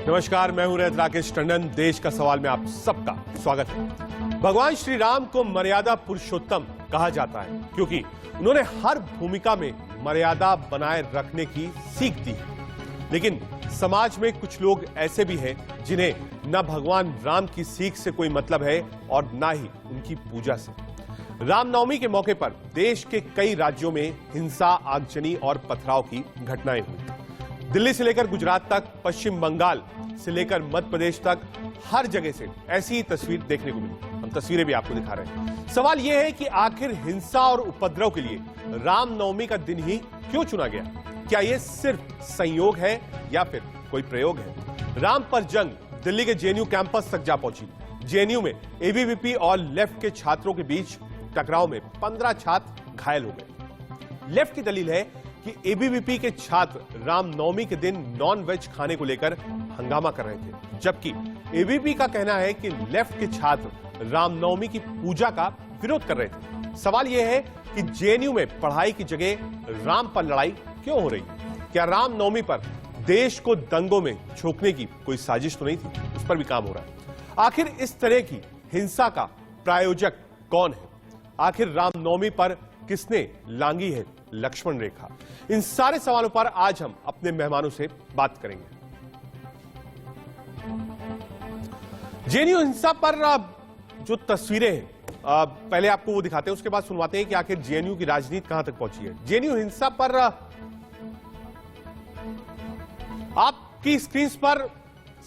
नमस्कार, मैं हूं रैत राकेश टंडन। देश का सवाल में आप सबका स्वागत है। भगवान श्री राम को मर्यादा पुरुषोत्तम कहा जाता है क्योंकि उन्होंने हर भूमिका में मर्यादा बनाए रखने की सीख दी है। लेकिन समाज में कुछ लोग ऐसे भी हैं जिन्हें न भगवान राम की सीख से कोई मतलब है और न ही उनकी पूजा से। रामनवमी के मौके पर देश के कई राज्यों में हिंसा, आगजनी और पथराव की घटनाएं हुई। दिल्ली से लेकर गुजरात तक, पश्चिम बंगाल से लेकर मध्य प्रदेश तक हर जगह से ऐसी ही तस्वीर देखने को मिली। हम तस्वीरें भी आपको दिखा रहे हैं। सवाल यह है कि आखिर हिंसा और उपद्रव के लिए रामनवमी का दिन ही क्यों चुना गया? क्या यह सिर्फ संयोग है या फिर कोई प्रयोग है? राम पर जंग दिल्ली के जेएनयू कैंपस तक जा पहुंची। जेएनयू में एबीवीपी और लेफ्ट के छात्रों के बीच टकराव में 15 छात्र घायल हो गए। लेफ्ट की दलील है कि एबीवीपी के छात्र रामनवमी के दिन नॉन वेज खाने को लेकर हंगामा कर रहे थे, जबकि एबीवीपी का कहना है कि लेफ्ट के छात्र रामनवमी की पूजा का विरोध कर रहे थे। सवाल यह है कि जेएनयू में पढ़ाई की जगह राम पर लड़ाई क्यों हो रही? क्या रामनवमी पर देश को दंगों में झोंकने की कोई साजिश तो नहीं थी? उस पर भी काम हो रहा है। आखिर इस तरह की हिंसा का प्रायोजक कौन है? आखिर रामनवमी पर किसने लांगी है लक्ष्मण रेखा? इन सारे सवालों पर आज हम अपने मेहमानों से बात करेंगे। जेएनयू हिंसा पर जो तस्वीरें हैं, पहले आपको वो दिखाते हैं, उसके बाद सुनवाते हैं कि आखिर जेएनयू की राजनीति कहां तक पहुंची है। जेएनयू हिंसा पर आपकी स्क्रीन पर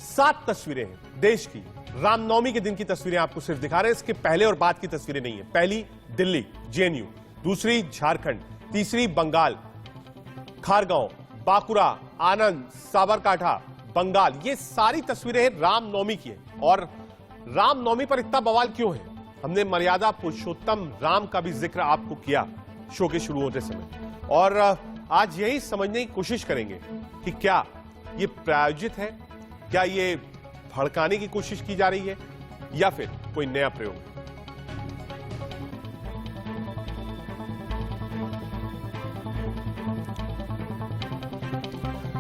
7 तस्वीरें हैं देश की। रामनवमी के दिन की तस्वीरें आपको सिर्फ दिखा रहे हैं, इसके पहले और बाद की तस्वीरें नहीं है। पहली दिल्ली जेएनयू, दूसरी झारखंड, तीसरी बंगाल, खारगांव, बांकुरा, आनंद, साबरकांठा, बंगाल। ये सारी तस्वीरें रामनवमी की है। और रामनवमी पर इतना बवाल क्यों है? हमने मर्यादा पुरुषोत्तम राम का भी जिक्र आपको किया शो के शुरू होते समय, और आज यही समझने की कोशिश करेंगे कि क्या ये प्रायोजित है, क्या ये भड़काने की कोशिश की जा रही है या फिर कोई नया प्रयोग है।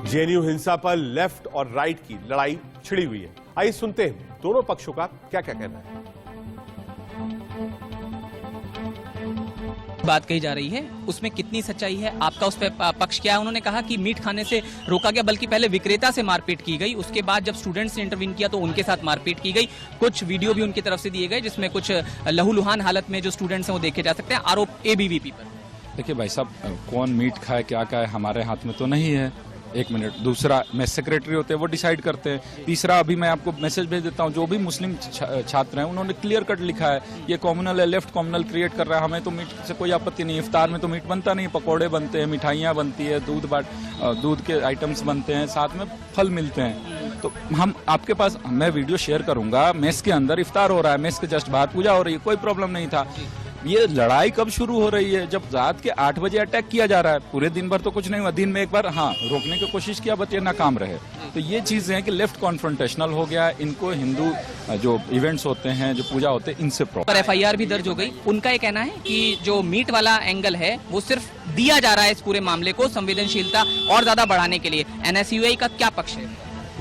जेएनयू हिंसा पर लेफ्ट और राइट की लड़ाई छिड़ी हुई है। आइए सुनते हैं दोनों पक्षों का क्या क्या कहना है। बात कही जा रही है उसमें कितनी सच्चाई है? आपका उस पर पक्ष क्या है? उन्होंने कहा कि मीट खाने से रोका गया, बल्कि पहले विक्रेता से मारपीट की गई, उसके बाद जब स्टूडेंट्स ने इंटरवीन किया तो उनके साथ मारपीट की गई। कुछ वीडियो भी उनकी तरफ से दिए गए जिसमें कुछ लहूलुहान हालत में जो स्टूडेंट्स हैं वो देखे जा सकते हैं। आरोप एबीवीपी पर। देखिए भाई साहब, कौन मीट खाए क्या खाए हमारे हाथ में तो नहीं है। एक मिनट। दूसरा, मैं सेक्रेटरी होते हैं, वो डिसाइड करते हैं। तीसरा, अभी मैं आपको मैसेज भेज देता हूं, जो भी मुस्लिम छात्र हैं उन्होंने क्लियर कट लिखा है ये कॉम्युनल है, लेफ्ट कॉम्युनल क्रिएट कर रहा है। हमें तो मीट से कोई आपत्ति नहीं। इफ्तार में तो मीट बनता नहीं, पकौड़े बनते हैं, मिठाइयाँ बनती है, दूध के आइटम्स बनते हैं, साथ में फल मिलते हैं। तो हम आपके पास, मैं वीडियो शेयर करूंगा, मेस के अंदर इफ्तार हो रहा है, मेस के जस्ट बाहर पूजा हो रही है, कोई प्रॉब्लम नहीं था। ये लड़ाई कब शुरू हो रही है? जब रात के 8 बजे अटैक किया जा रहा है। पूरे दिन भर तो कुछ नहीं हुआ, दिन में एक बार रोकने की कोशिश किया, बट ये नाकाम रहे। तो ये चीजें हैं कि लेफ्ट कॉन्फ्रंटेशनल हो गया। इनको हिंदू जो इवेंट्स होते हैं, जो पूजा होते हैं, इनसे प्रॉपर। एफआईआर भी दर्ज हो गई। उनका ये कहना है कि जो मीट वाला एंगल है वो सिर्फ दिया जा रहा है इस पूरे मामले को संवेदनशीलता और ज्यादा बढ़ाने के लिए। एनएसयूआई का क्या पक्ष है?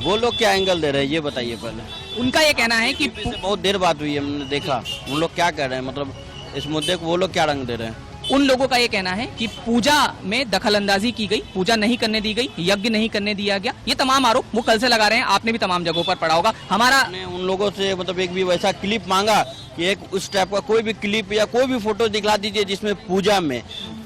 वो लोग क्या एंगल दे रहे हैं ये बताइए पहले। उनका ये कहना है कि बहुत देर बात हुई है, हमने देखा उन लोग क्या कह रहे हैं, मतलब इस मुद्दे को वो लोग क्या रंग दे रहे हैं। उन लोगों का ये कहना है कि पूजा में दखलंदाजी की गई, पूजा नहीं करने दी गई, यज्ञ नहीं करने दिया गया। ये तमाम आरोप वो कल से लगा रहे हैं। आपने भी तमाम जगहों पर पढ़ा होगा। हमारा उन लोगों से मतलब एक भी वैसा क्लिप मांगा कि एक उस टाइप का कोई भी क्लिप या कोई भी फोटो दिखला दीजिए जिसमें पूजा में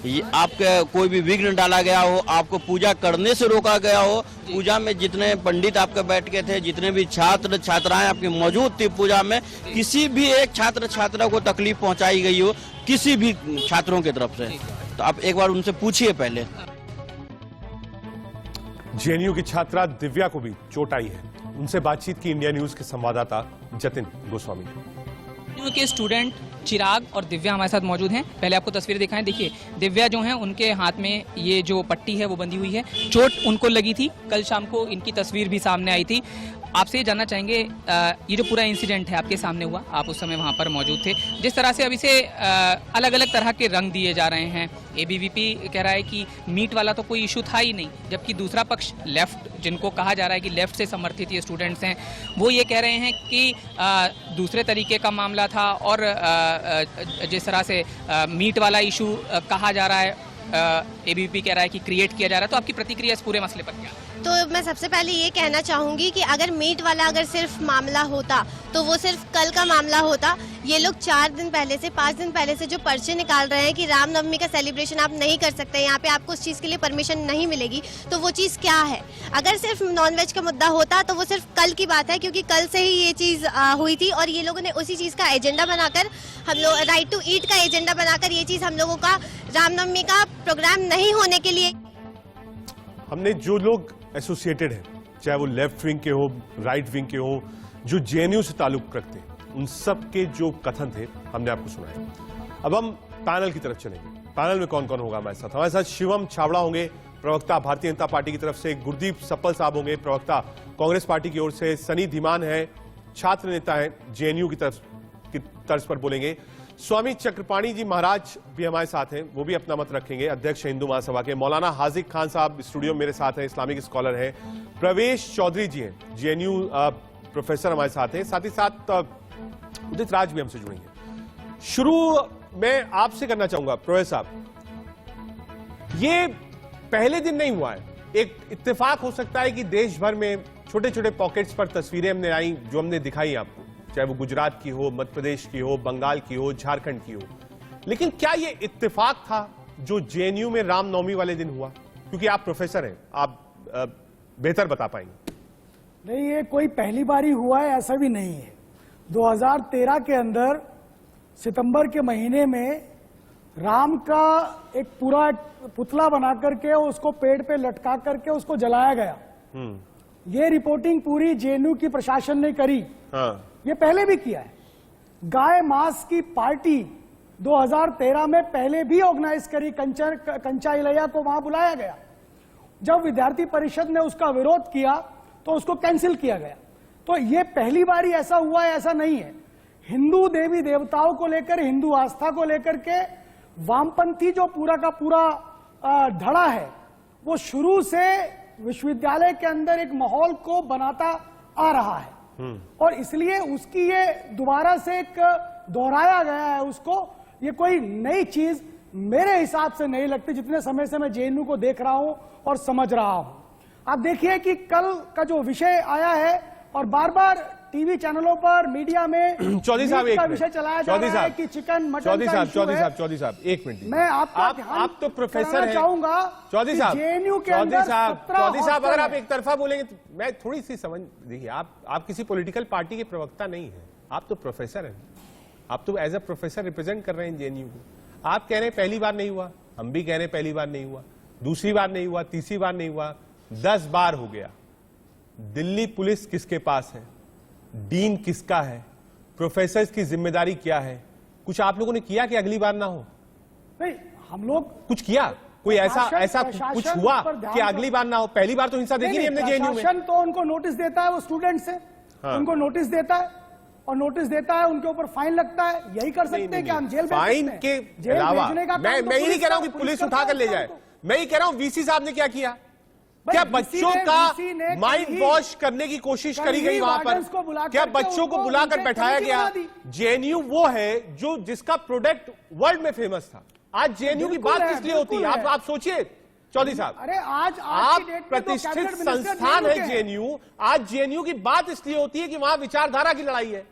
आपके कोई भी विघ्न डाला गया हो, आपको पूजा करने से रोका गया हो। पूजा में जितने पंडित आपके बैठ के थे, जितने भी छात्र छात्राएं आपकी मौजूद थी पूजा में, किसी भी एक छात्र छात्रा को तकलीफ पहुंचाई गई हो किसी भी छात्रों की तरफ से, तो आप एक बार उनसे पूछिए पहले। जेएनयू की छात्रा दिव्या को भी चोट आई है। उनसे बातचीत की इंडिया न्यूज के संवाददाता जतिन गोस्वामी। के स्टूडेंट चिराग और दिव्या हमारे साथ मौजूद हैं। पहले आपको तस्वीर दिखाएं। देखिए, दिव्या जो हैं उनके हाथ में ये जो पट्टी है वो बंधी हुई है। चोट उनको लगी थी। कल शाम को इनकी तस्वीर भी सामने आई थी। आपसे ये जानना चाहेंगे, ये जो पूरा इंसिडेंट है आपके सामने हुआ, आप उस समय वहाँ पर मौजूद थे, जिस तरह से अब इसे अलग अलग तरह के रंग दिए जा रहे हैं। एबीवीपी कह रहा है कि मीट वाला तो कोई इशू था ही नहीं, जबकि दूसरा पक्ष लेफ्ट, जिनको कहा जा रहा है कि लेफ्ट से समर्थित ये स्टूडेंट्स हैं, वो ये कह रहे हैं कि दूसरे तरीके का मामला था और जिस तरह से मीट वाला इशू कहा जा रहा है, एबीवीपी कह रहा है कि क्रिएट किया जा रहा है। तो आपकी प्रतिक्रिया इस पूरे मसले पर क्या है? तो मैं सबसे पहले ये कहना चाहूंगी कि अगर मीट वाला अगर सिर्फ मामला होता तो वो सिर्फ कल का मामला होता। ये लोग 4 दिन पहले से 5 दिन पहले से जो पर्चे निकाल रहे हैं कि रामनवमी का सेलिब्रेशन आप नहीं कर सकते, यहाँ पे आपको उस चीज़ के लिए परमिशन नहीं मिलेगी, तो वो चीज़ क्या है? अगर सिर्फ नॉनवेज का मुद्दा होता तो वो सिर्फ कल की बात है, क्योंकि कल से ही ये चीज़ हुई थी और ये लोगों ने उसी चीज़ का एजेंडा बनाकर, हम लोग राइट टू ईट का एजेंडा बनाकर ये चीज़ हम लोगों का रामनवमी का प्रोग्राम नहीं होने के लिए। हमने जो लोग एसोसिएटेड हैं, चाहे वो लेफ्ट विंग के हो, राइट विंग के हो, जो जेएनयू से ताल्लुक रखते हैं, उन सब के जो कथन थे हमने आपको सुनाए। अब हम पैनल की तरफ चलेंगे। पैनल में कौन कौन होगा हमारे साथ शिवम छाबड़ा होंगे, प्रवक्ता भारतीय जनता पार्टी की तरफ से, गुरदीप सप्पल साहब होंगे, प्रवक्ता कांग्रेस पार्टी की ओर से, सनी धीमान है, छात्र नेता है, जेएनयू की तर्ज पर बोलेंगे, स्वामी चक्रपाणी जी महाराज भी हमारे साथ हैं, वो भी अपना मत रखेंगे, अध्यक्ष हिंदू महासभा के, मौलाना हाजिक खान साहब स्टूडियो में मेरे साथ हैं, इस्लामिक स्कॉलर हैं, प्रवेश चौधरी जी हैं, जेएनयू प्रोफेसर हमारे साथ हैं, साथ ही साथ उदित राज भी हमसे जुड़ेंगे। शुरू मैं आपसे करना चाहूंगा प्रोफेसर साहब, ये पहले दिन नहीं हुआ है, एक इत्तेफाक हो सकता है कि देश भर में छोटे छोटे पॉकेट्स पर तस्वीरें हमने आई, जो हमने दिखाई आपको, चाहे वो गुजरात की हो, मध्य प्रदेश की हो, बंगाल की हो, झारखंड की हो, लेकिन क्या ये इत्तेफाक था जो जेएनयू में रामनवमी वाले दिन हुआ? क्योंकि आप प्रोफेसर हैं, आप बेहतर बता पाएंगे। नहीं, ये कोई पहली बार ही हुआ है ऐसा भी नहीं है। 2013 के अंदर सितंबर के महीने में राम का एक पूरा पुतला बना करके उसको पेड़ पे लटका करके उसको जलाया गया। ये रिपोर्टिंग पूरी जेएनयू की प्रशासन ने करी। हाँ। ये पहले भी किया है। गाय मांस की पार्टी 2013 में पहले भी ऑर्गेनाइज करी, कंचा इलैया को वहां बुलाया गया। जब विद्यार्थी परिषद ने उसका विरोध किया तो उसको कैंसिल किया गया। तो ये पहली बार ही ऐसा हुआ है, ऐसा नहीं है। हिंदू देवी देवताओं को लेकर, हिंदू आस्था को लेकर के वामपंथी जो पूरा का पूरा धड़ा है, वो शुरू से विश्वविद्यालय के अंदर एक माहौल को बनाता आ रहा है और इसलिए उसकी ये दोबारा से एक दोहराया गया है उसको। ये कोई नई चीज मेरे हिसाब से नहीं लगती, जितने समय से मैं जेएनयू को देख रहा हूं और समझ रहा हूं। आप देखिए कि कल का जो विषय आया है और बार बार टीवी चैनलों पर, मीडिया में चौधरी साहब एक विषय चलाया जा रहा है कि चिकन मटन चौधरी का साहब, इशू है। चौधरी साहब एक मिनट, मैं आप तो प्रोफेसर हैं, चाहूंगा चौधरी साहब, जेएनयू के अंदर चौधरी साहब अगर आप एक तरफा बोलेंगे तो मैं थोड़ी सी समझ, देखिए आप किसी पॉलिटिकल पार्टी के प्रवक्ता नहीं है, आप तो प्रोफेसर हैं, आप तो एज अ प्रोफेसर रिप्रेजेंट कर रहे हैं जेएनयू को। आप कह रहे हैं पहली बार नहीं हुआ, हम भी कह रहे हैं पहली बार नहीं हुआ, दूसरी बार नहीं हुआ, तीसरी बार नहीं हुआ, 10 बार हो गया। दिल्ली पुलिस किसके पास है? डीन किसका है? प्रोफेसर की जिम्मेदारी क्या है? कुछ आप लोगों ने किया कि अगली बार ना हो? नहीं, हम लोग कुछ किया? कोई ऐसा कुछ हुआ कि अगली बार ना हो? पहली बार तो हिंसा देखी नहीं हमने जेएनयू में। प्रशासन तो उनको नोटिस देता है, वो स्टूडेंट से उनको नोटिस देता है और नोटिस देता है, उनके ऊपर फाइन लगता है। यही कर सकते हैं कि हम जेल फाइन के अलावा मैं ही नहीं कह रहा हूं कि पुलिस उठाकर ले जाए, मैं ही कह रहा हूं वीसी साहब ने क्या किया? क्या बच्चों का माइंड वॉश करने की कोशिश करी गई वहां पर? क्या बच्चों को बुलाकर बैठाया गया? जेएनयू वो है जो जिसका प्रोडक्ट वर्ल्ड में फेमस था। आज जेएनयू की बात किस लिए होती है? आप सोचिए चौधरी साहब, अरे आज आप प्रतिष्ठित संस्थान है जेएनयू, आज जेएनयू की बात इसलिए होती है कि वहां विचारधारा की लड़ाई है,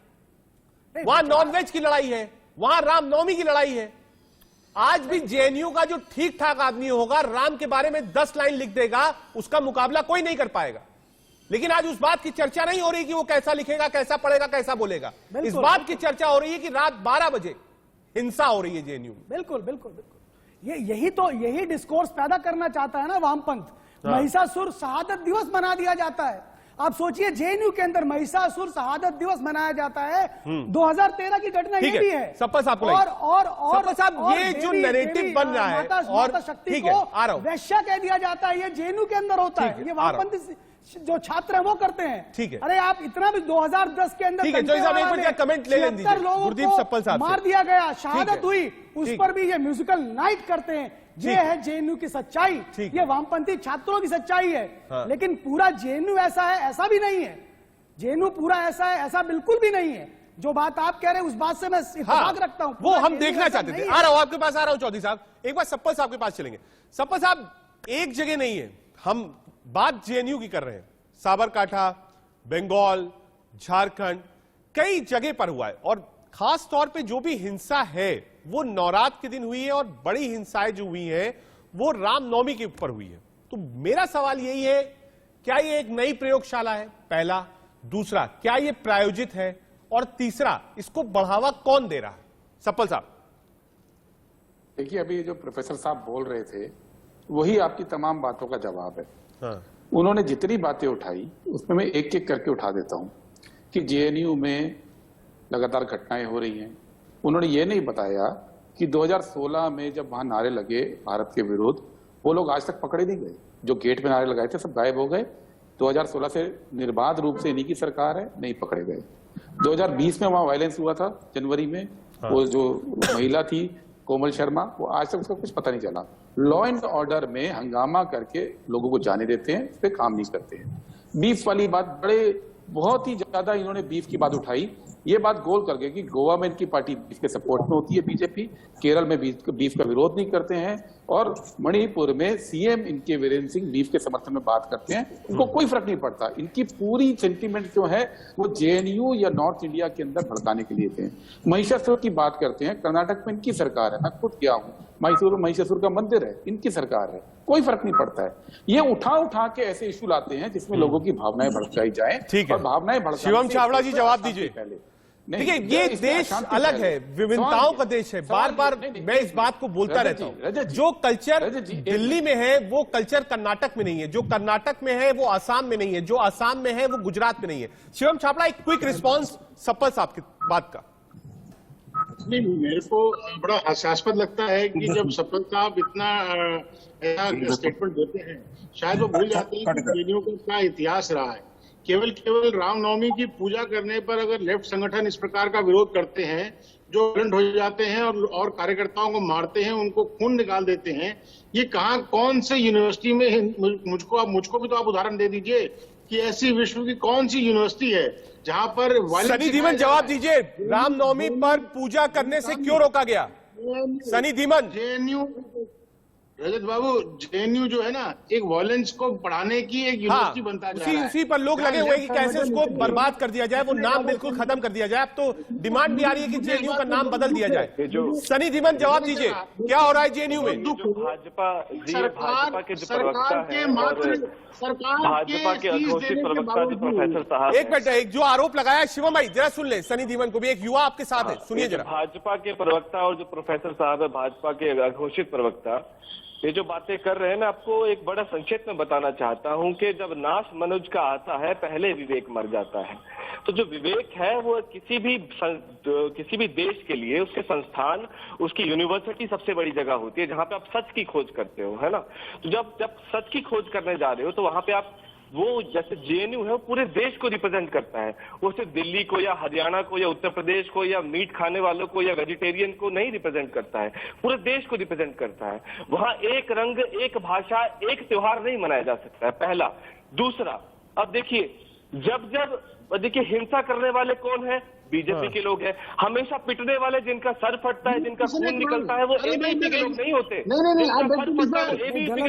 वहां नॉनवेज की लड़ाई है, वहां रामनवमी की लड़ाई है। आज भी जेएनयू का जो ठीक ठाक आदमी होगा, राम के बारे में 10 लाइन लिख देगा, उसका मुकाबला कोई नहीं कर पाएगा। लेकिन आज उस बात की चर्चा नहीं हो रही कि वो कैसा लिखेगा, कैसा पढ़ेगा, कैसा बोलेगा। इस बात की चर्चा हो रही है कि रात 12 बजे हिंसा हो रही है जेएनयू में। बिल्कुल बिल्कुल बिल्कुल, यही डिस्कोर्स पैदा करना चाहता है ना वामपंथ। महिषासुर शहादत दिवस मना दिया जाता है। आप सोचिए जेएनयू के अंदर महिषासुर शहादत दिवस मनाया जाता है। 2013 की घटना ये भी है। सपा साहब को और सपा साहब, ये जो नैरेटिव बन रहा है और शक्ति ठीक है, को आ रहा हूं। वैश्या कह दिया जाता है, ये जेएनयू के अंदर होता है, ये वामपंथी जो छात्र है वो करते हैं। ठीक है। अरे आप इतना भी 2010 के अंदर ठीक है, जो साहब एक मिनट का कमेंट ले लें दीजिए। 76 लोगों गुरदीप को सप्पल साहब से। मार दिया गया, शहादत है। हुई, उस ठीक पर भी ये म्यूजिकल नाइट करते हैं। ये ठीक है। है जेएनयू की सच्चाई, ठीक ये है। वामपंथी छात्रों की सच्चाई है। हाँ। लेकिन पूरा जेएनयू ऐसा है, ऐसा भी नहीं है। जेएनयू पूरा ऐसा है, ऐसा बिल्कुल भी नहीं है। जो बात आप कह रहे हैं उस बात से मैं इत्तेफाक रखता हूं। वो पूरा हम JNU देखना ऐसा चाहते थे। नहीं आ है। रहा हूं आपके पास, आ रहा हूं चौधरी साहब। एक बार सप्पल साहब के पास चलेंगे। सप्पल साहब, एक जगह नहीं है, हम बात जेएनयू की कर रहे हैं। साबरकांठा, बंगाल, झारखंड, कई जगह पर हुआ है और खास तौर पे जो भी हिंसा है वो नवरात्र के दिन हुई है और बड़ी हिंसाएं जो हुई हैं वो रामनवमी के ऊपर हुई है। तो मेरा सवाल यही है, क्या ये एक नई प्रयोगशाला है? पहला। दूसरा, क्या ये प्रायोजित है? और तीसरा, इसको बढ़ावा कौन दे रहा है? सप्पल साहब। देखिए, अभी जो प्रोफेसर साहब बोल रहे थे वही आपकी तमाम बातों का जवाब है। हाँ। उन्होंने जितनी बातें उठाई उसमें मैं एक एक करके उठा देता हूं कि जेएनयू में लगातार घटनाएं हो रही हैं। उन्होंने ये नहीं बताया कि 2016 में जब वहां नारे लगे भारत के विरुद्ध, वो लोग आज तक पकड़े नहीं गए। जो गेट पे नारे लगाए थे सब गायब हो गए। 2016 से निर्बाध रूप से इन्हीं की सरकार है, नहीं पकड़े गए। 2020 में वहां वायलेंस हुआ था जनवरी में। हाँ। वो जो महिला थी कोमल शर्मा, वो आज तक उसका कुछ पता नहीं चला। लॉ एंड ऑर्डर में हंगामा करके लोगों को जाने देते हैं, उस पर काम नहीं करते हैं। बीफ वाली बात, बहुत ही ज्यादा इन्होंने बीफ की बात उठाई। ये बात गोल करके कि गोवा में इनकी पार्टी बीफ के सपोर्ट में होती है बीजेपी, केरल में बीफ का विरोध नहीं करते हैं, और मणिपुर में सीएम इनके वीरेंद्र सिंह बीफ के समर्थन में बात करते हैं। इनको कोई फर्क नहीं पड़ता। इनकी पूरी सेंटीमेंट जो है वो जेएनयू या नॉर्थ इंडिया के अंदर भड़काने के लिए थे। महिषासुर की बात करते हैं, कर्नाटक में इनकी सरकार है, मैं खुद गया हूँ। महिषासुर का मंदिर है, इनकी सरकार है, कोई फर्क नहीं पड़ता है। ये उठा के ऐसे इशू लाते हैं जिसमें लोगों की भावनाएं भड़काई जाए। ठीक है। और भावनाएं भड़काने शिवम से छाबड़ा जी जवाब दीजिए। पहले देखिए, ये देश अलग है, विभिन्नताओं का देश है। बार बार मैं इस बात को बोलता रहता हूं। जो कल्चर दिल्ली में है वो कल्चर कर्नाटक में नहीं है, जो कर्नाटक में है वो आसाम में नहीं है, जो आसाम में है वो गुजरात में नहीं है। शिवम छाबड़ा, एक क्विक रिस्पॉन्स सप्पल साहब की बात का। नहीं, मेरे को बड़ा हास्यास्पद लगता है कि जब सप्पल साहब इतना ऐसा स्टेटमेंट देते हैं, शायद वो भूल जाते हैं कि जेएनयू का क्या इतिहास रहा है। केवल रामनवमी की पूजा करने पर अगर लेफ्ट संगठन इस प्रकार का विरोध करते हैं, जो विलंड हो जाते हैं और कार्यकर्ताओं को मारते हैं, उनको खून निकाल देते हैं, ये कहाँ, कौन से यूनिवर्सिटी में, मुझको भी तो आप उदाहरण दे दीजिए कि ऐसी विश्व की कौन सी यूनिवर्सिटी है जहां पर सनी धीमन जवाब दीजिए, रामनवमी पर पूजा करने से क्यों रोका गया? सनी धीमन। जेएनयू, रजत बाबू, जेएनयू जो है ना, एक वॉयलेंस को बढ़ाने की एक यूनिवर्सिटी बनता जा रहा है। उसी पर लोग लगे हुए हैं कि कैसे उसको बर्बाद कर दिया जाए, वो नाम बिल्कुल खत्म कर दिया जाए। अब तो डिमांड भी आ रही है कि जेएनयू का नाम बदल दिया जाए। सनी धीमन जवाब दीजिए, क्या हो रहा है जेएनयू में? सरकार के अघोषित प्रवक्ता जो प्रोफेसर साहब, एक मिनट, एक जो आरोप लगाया है शिवम भाई, जरा सुन ले सनी धीमन को भी, एक युवा आपके साथ है, सुनिए जरा। भाजपा के प्रवक्ता और जो प्रोफेसर साहब है भाजपा के अघोषित प्रवक्ता, ये जो बातें कर रहे हैं ना, आपको एक बड़ा संक्षेप में बताना चाहता हूं कि जब नाश मनुज का आता है पहले विवेक मर जाता है। तो जो विवेक है वो किसी भी देश के लिए उसके संस्थान, उसकी यूनिवर्सिटी सबसे बड़ी जगह होती है जहां पे आप सच की खोज करते हो, है ना। तो जब सच की खोज करने जा रहे हो तो वहां पे आप, वो जैसे जेएनयू है वो पूरे देश को रिप्रेजेंट करता है। वो सिर्फ दिल्ली को या हरियाणा को या उत्तर प्रदेश को या मीट खाने वालों को या वेजिटेरियन को नहीं रिप्रेजेंट करता है, पूरे देश को रिप्रेजेंट करता है। वहां एक रंग, एक भाषा, एक त्योहार नहीं मनाया जा सकता है, पहला। दूसरा, अब देखिए हिंसा करने वाले कौन है? बीजेपी के लोग हैं। हमेशा पिटने वाले, जिनका सर फटता है, जिनका खून निकलता है, वो एबीवीपी के लोग नहीं होते।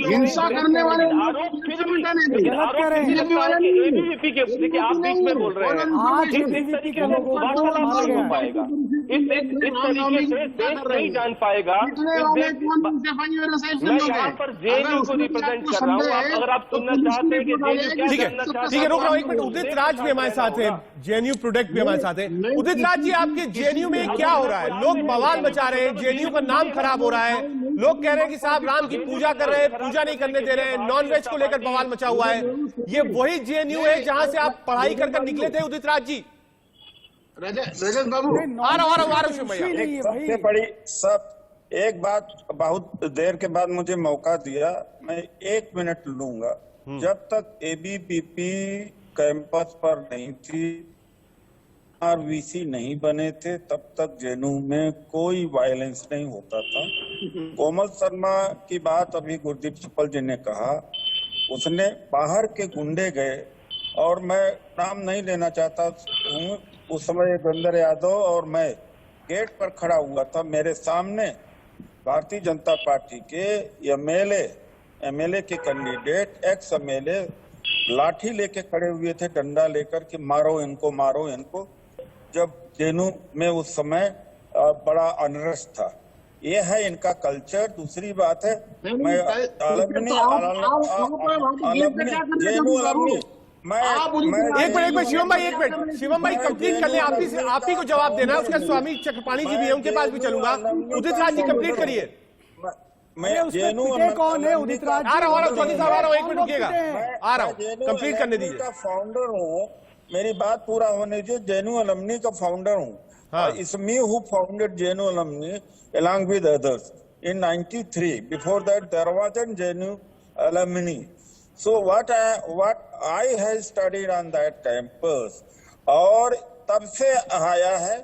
हिंसा करने वाले एबीवीपी के, देखिए आप बीच में बोल रहे हैं, इस तरीके से वार्तालाप नहीं हो पाएगा, इस तरीके से देश नहीं जान पाएगा। मैं यहाँ पर जेएनयू को रिप्रेजेंट कर रहा हूँ। अगर आप सुनना चाहते हैं कि जेएनयू क्या करना चाहता है, ठीक है, रोक रहा हूँ एक मिनट। उदित राज भी हमारे साथ है, जेएनयू प्रोडक्ट भी हमारे साथ है। उदित राज जी, आपके जेएनयू में क्या हो रहा है? लोग बवाल मचा रहे हैं, जेएनयू का नाम खराब हो रहा है, लोग कह रहे हैं कि साहब राम की पूजा कर रहे हैं, पूजा नहीं करने दे रहे हैं, नॉनवेज को लेकर बवाल मचा हुआ है। ये वही जेएनयू है जहां से आप पढ़ाई कर निकले थे उदित राज जी? रजत बाबू, आ रहा हूं शिव भैया। सबसे बड़ी एक बात, बहुत देर के बाद मुझे मौका दिया, मैं 1 मिनट लूंगा। जब तक एबीवीपी कैंपस पर नहीं थी, आरवीसी नहीं बने थे, तब तक जेएनयू में कोई वायलेंस नहीं होता था। कोमल शर्मा की बात अभी गुरदीप सुप्पल जी ने कहा, उसने बाहर के गुंडे गए, और मैं नाम नहीं लेना चाहता हूँ, उस समय योगेंद्र यादव और मैं गेट पर खड़ा हुआ था, मेरे सामने भारतीय जनता पार्टी के एमएलए के कैंडिडेट, एक्स एमएलए लाठी लेके खड़े हुए थे, डंडा लेकर कि मारो इनको, मारो इनको। जब जेएनयू में उस समय बड़ा अनरेस्ट था। ये है इनका कल्चर। दूसरी बात है, मैं एक मिनट शिवम भाई कंप्लीट कर ले, आप ही को जवाब देना है। उसका स्वामी चक्रपाणी जी भी है, उनके पास भी चलूंगा। उदित राज जी कंप्लीट करिए। मैं जेएनयू कौन है उदित राज? आ रहा हूँ, 1 मिनट रुकिएगा, आ रहा हूँ, कंप्लीट करने दीजिए। का फाउंडर हूँ, मेरी बात पूरा होने दीजिए। जेएनयू अलमनी का फाउंडर हूँ। It's me who founded JNU alumni along with others in '93. Before that, there wasn't JNU alumni. So what I have studied on that campus, और तब से आया है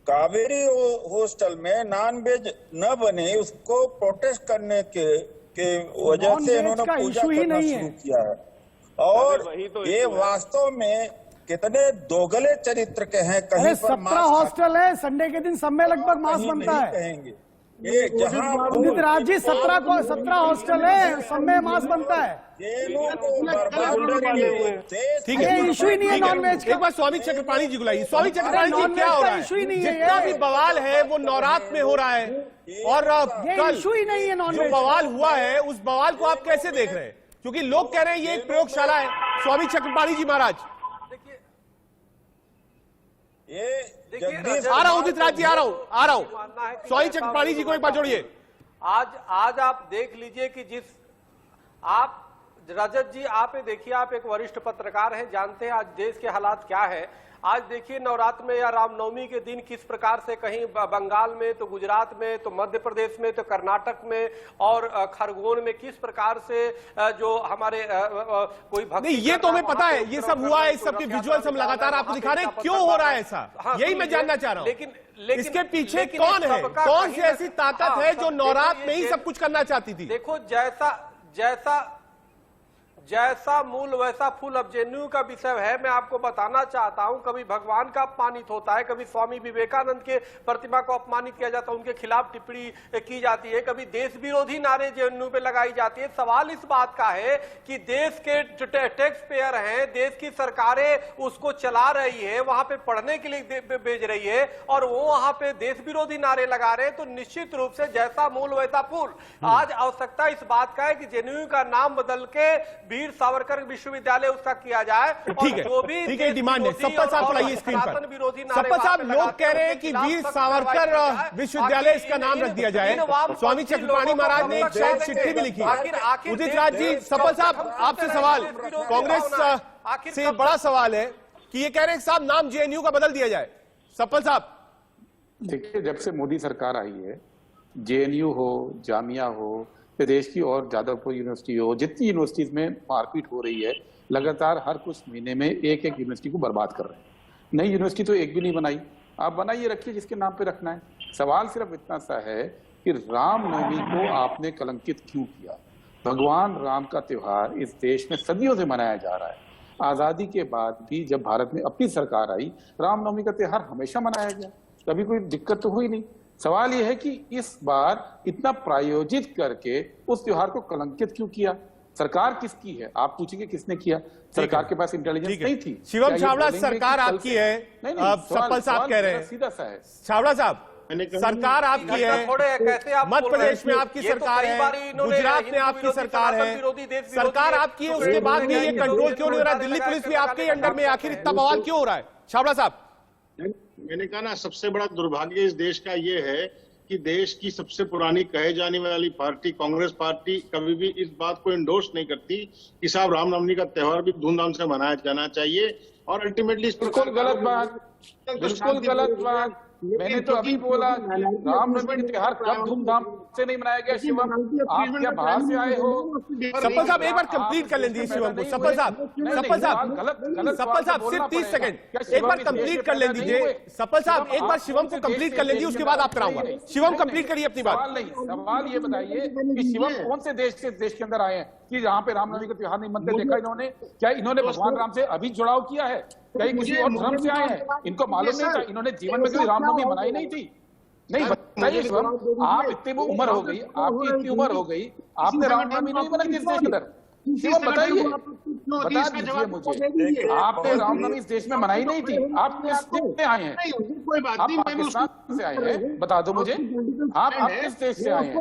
कावेरी हॉस्टल में नॉन-वेज न बने, उसको प्रोटेस्ट करने के वजह से इन्होंने पूजा करना शुरू किया है। और ये वास्तव में कितने दोगले चरित्र के हैं। कहीं 17 हॉस्टल है, संडे के दिन सब में लगभग मांस बनता है। कहेंगे ये जहां उदित राज जी 17 हॉस्टल है, सब में मांस बनता है। ठीक है, इशू ही नहीं है नॉनवेज का। एक बार स्वामी चक्रपाणी जी बुलाइए। स्वामी चक्रपाणी जी, क्या हो रहा है? इशू ही नहीं है, जितना भी बवाल है वो नवरात्र में हो रहा है, और कल इशू ही नहीं है जो नॉनवेज। बवाल हुआ है उस बवाल को आप कैसे देख रहे हैं? क्योंकि लोग कह रहे हैं ये एक प्रयोगशाला है। स्वामी चक्रपाणी जी महाराज, आ रहा हूं उदित राज जी, आ रहा हूं। स्वामी चक्रपाणी जी को एक बार जोड़िए। आज आप देख लीजिए कि जिस आप रजत जी, आप देखिए, आप एक वरिष्ठ पत्रकार हैं, जानते हैं आज देश के हालात क्या है। आज देखिए नवरात्र में या रामनवमी के दिन किस प्रकार से कहीं बंगाल में, तो गुजरात में, तो मध्य प्रदेश में, तो कर्नाटक में और खरगोन में किस प्रकार से जो हमारे कोई भक्त, नहीं ये तो हमें पता है, ये सब हुआ है, इस सब के विजुअल्स हम लगातार आपको दिखा रहे हैं। क्यों हो रहा है ऐसा, यही मैं जानना चाह रहा हूँ। लेकिन इसके पीछे कौन है, कौन सी ऐसी ताकत है जो नवरात्र में ही सब कुछ करना चाहती थी? देखो, जैसा मूल वैसा फूल। अब जेएनयू का विषय है, मैं आपको बताना चाहता हूं, कभी भगवान का अपमानित होता है, कभी स्वामी विवेकानंद के प्रतिमा को अपमानित किया जाता है, उनके खिलाफ टिप्पणी की जाती है, कभी देश विरोधी नारे जेएनयू पे लगाई जाती है। सवाल इस बात का है कि देश के टैक्स पेयर हैं, देश की सरकारें उसको चला रही है, वहां पे पढ़ने के लिए भेज रही है, और वो वहां पे देश विरोधी नारे लगा रहे हैं, तो निश्चित रूप से जैसा मूल वैसा फूल। आज आवश्यकता इस बात का है कि जेएनयू का नाम बदल के वीर सावरकर विश्वविद्यालय उसका किया जाए। ठीक है, डिमांड है। सप्पल साहब को लाइए स्क्रीन पर। सप्पल साहब, लोग कह रहे हैं कि वीर सावरकर विश्वविद्यालय इसका नाम रख दिया जाए। स्वामी चक्रपाणी महाराज ने एक शायद चिट्ठी भी लिखी है। उदित राज जी, सप्पल साहब आपसे सवाल, कांग्रेस से बड़ा सवाल है कि ये कह रहे हैं साहब नाम जेएनयू का बदल दिया जाए। सप्पल साहब, देखिए, जब से मोदी सरकार आई है, जेएनयू हो, जामिया हो, प्रदेश की और जादवपुर यूनिवर्सिटी हो, जितनी यूनिवर्सिटीज में मारपीट हो रही है, लगातार हर कुछ महीने में एक यूनिवर्सिटी को बर्बाद कर रहे हैं। नई यूनिवर्सिटी तो एक भी नहीं बनाई। आप बनाइए, रखिए, जिसके नाम पे रखना है। सवाल सिर्फ इतना सा है कि रामनवमी को आपने कलंकित क्यों किया? भगवान राम का त्योहार इस देश में सदियों से मनाया जा रहा है। आजादी के बाद भी जब भारत में अपनी सरकार आई, रामनवमी का त्योहार हमेशा मनाया गया, कभी कोई दिक्कत तो हुई नहीं। सवाल यह है कि इस बार इतना प्रायोजित करके उस त्योहार को कलंकित क्यों किया? सरकार किसकी है? आप पूछेंगे किसने किया? सरकार के पास इंटेलिजेंस नहीं थी। शिवम छाबड़ा, सरकार आपकी है, सप्पल साहब कह रहे हैं। सीधा सा है छाबड़ा साहब, सरकार आपकी है, मध्य प्रदेश में आपकी सरकार है, गुजरात में आपकी सरकार है, सरकार आपकी है, उसके बाद भी ये कंट्रोल क्यों नहीं हो रहा? दिल्ली पुलिस भी आपके अंडर में, आखिर इतना बवाल क्यों हो रहा है? छाबड़ा साहब, मैंने कहा ना, सबसे बड़ा दुर्भाग्य इस देश का ये है कि देश की सबसे पुरानी कहे जाने वाली पार्टी कांग्रेस पार्टी कभी भी इस बात को इंडोर्स नहीं करती कि साहब रामनवमी का त्योहार भी धूमधाम से मनाया जाना चाहिए। और अल्टीमेटली बिल्कुल गलत बात, बिल्कुल गलत बात। मैंने तो अभी बोला रामनवमी का त्योहार कब धूमधाम से नहीं मनाया गया। शिवम, आप क्या बाहर से आए हो? सप्पल साहब एक बार कंप्लीट कर लेंगे शिवम को। सप्पल साहब सिर्फ 30 सेकंड एक बार कंप्लीट कर ले दीजिए। सप्पल साहब एक बार शिवम को कंप्लीट कर लेंगे, उसके बाद आप कराऊंगा। शिवम कंप्लीट करिए अपनी बात। सवाल ये बताइए कि शिवम कौन से देश के अंदर आए हैं कि जहाँ पे रामनवमी का त्योहार नहीं मनते देखा इन्होंने? क्या इन्होंने भगवान राम से अभी जुड़ाव किया है? कहीं किसी और धर्म से आए हैं? इनको मालूम नहीं था? इन्होंने जीवन में कभी रामनवमी मनाई नहीं थी? नहीं बताइए शिवम, आप इतनी उम्र हो गई, आपकी इतनी उम्र हो गई, आपने रामनवमी नहीं मनाई इस देश के अंदर? शिवम बताइए, बता दीजिए मुझे, आपने रामनवमी इस देश में मनाई नहीं थी? आप किस देश से आए हैं? आप पाकिस्तान से आए हैं? बता दो मुझे, आप किस देश से आए हैं?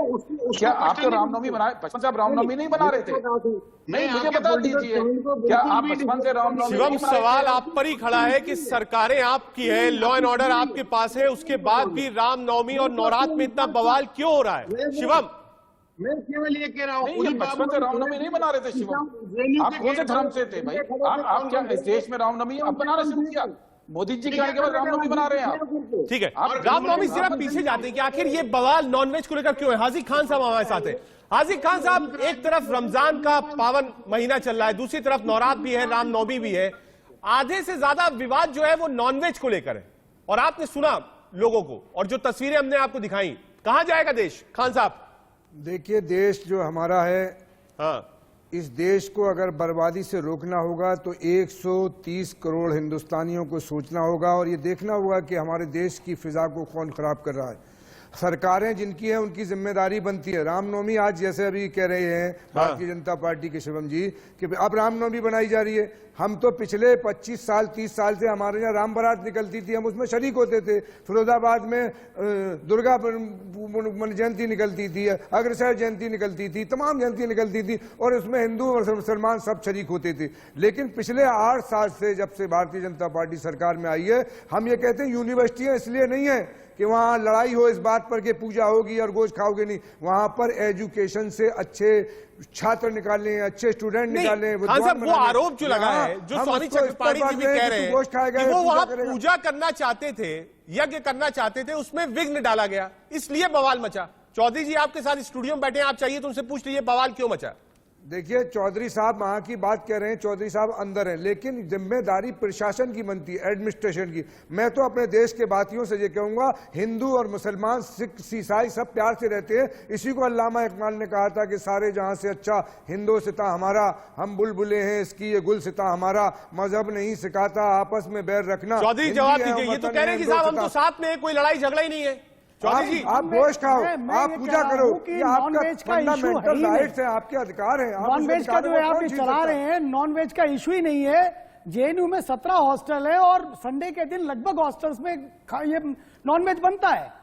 क्या आप तो रामनवमी मनाए? बचपन से आप रामनवमी नहीं मना रहे थे? नहीं, मुझे बता दीजिए, क्या आप बचपन से रामनवमी? शिवम, सवाल आप पर ही खड़ा है कि सरकारें आपकी है, लॉ एंड ऑर्डर आपके पास है, उसके बाद भी रामनवमी और नवरात्र में इतना बवाल क्यों हो रहा है? शिवम, मैं केवल ये कह रहा हूँ, बचपन से रामनवमी नहीं मना रहे थे शिवम? आप कौन से धर्म से थे भाई? आप क्या इस देश में रामनवमी अब बनाना शुरू किया? मोदी जी के आने के बाद रामनवमी बना रहे हैं आप? ठीक है, रामनवमी से आप पीछे जाते हैं कि आखिर ये बवाल नॉनवेज को लेकर क्यों है? हाजी खान साहब हमारे साथ है। हाजी खान साहब, एक तरफ रमजान का पावन महीना चल रहा है, दूसरी तरफ नवरात्र भी है, रामनवमी भी है। आधे से ज्यादा विवाद जो है वो नॉनवेज को लेकर है, और आपने सुना लोगों को, और जो तस्वीरें हमने आपको दिखाई, कहां जाएगा देश? खान साहब देखिए, देश जो हमारा है, हाँ, इस देश को अगर बर्बादी से रोकना होगा तो 130 करोड़ हिंदुस्तानियों को सोचना होगा और ये देखना होगा कि हमारे देश की फिजा को कौन खराब कर रहा है। सरकारें जिनकी हैं उनकी जिम्मेदारी बनती है। रामनवमी आज जैसे अभी कह रहे हैं भारतीय जनता पार्टी के शिवम जी कि अब रामनवमी बनाई जा रही है। हम तो पिछले 25 साल 30 साल से हमारे यहाँ राम बारात निकलती थी, हम उसमें शरीक होते थे। फिरोजाबाद में दुर्गा जयंती निकलती थी, अग्रसर जयंती निकलती थी, तमाम जयंती निकलती थी और उसमें हिंदू और मुसलमान सब शरीक होते थे। लेकिन पिछले 8 साल से जब से भारतीय जनता पार्टी सरकार में आई है, हम ये कहते हैं यूनिवर्सिटियां इसलिए नहीं है कि वहां लड़ाई हो इस बात पर कि पूजा होगी और गोश्त खाओगे नहीं। वहां पर एजुकेशन से अच्छे छात्र निकालने, अच्छे स्टूडेंट निकालने। वो आरोप जो लगा है, जो स्वामी चक्रपाणी जी भी कह रहे हैं कि वो वहां पूजा करना चाहते थे, यज्ञ करना चाहते थे, उसमें विघ्न डाला गया, इसलिए बवाल मचा। चौधरी जी आपके साथ स्टूडियो में बैठे हैं, आप चाहिए तो उनसे पूछ लीजिए बवाल क्यों मचा। देखिए, चौधरी साहब वहां की बात कह रहे हैं, चौधरी साहब अंदर हैं, लेकिन जिम्मेदारी प्रशासन की बनती है, एडमिनिस्ट्रेशन की। मैं तो अपने देश के बातियों से ये कहूंगा, हिंदू और मुसलमान, सिख ईसाई सब प्यार से रहते हैं। इसी को अल्लामा इकबाल ने कहा था कि सारे जहां से अच्छा हिंदू सिता हमारा, हम बुलबुले हैं इसकी ये गुल सिता हमारा, मजहब नहीं सिखाता आपस में बैर रखना। चौधरी जवाब दीजिए, ये तो कह रहे हैं कि साहब हम तो साथ में, कोई लड़ाई झगड़ा ही नहीं है। आप गोश्त खाओ, आप पूजा करो, ये आपका फंडामेंटल राइट्स है, आपके अधिकार हैं। नॉनवेज का जो है आप चला रहे हैं, नॉनवेज का इशू ही नहीं है। जेएनयू में 17 हॉस्टल है और संडे के दिन लगभग हॉस्टल्स में ये नॉनवेज बनता है,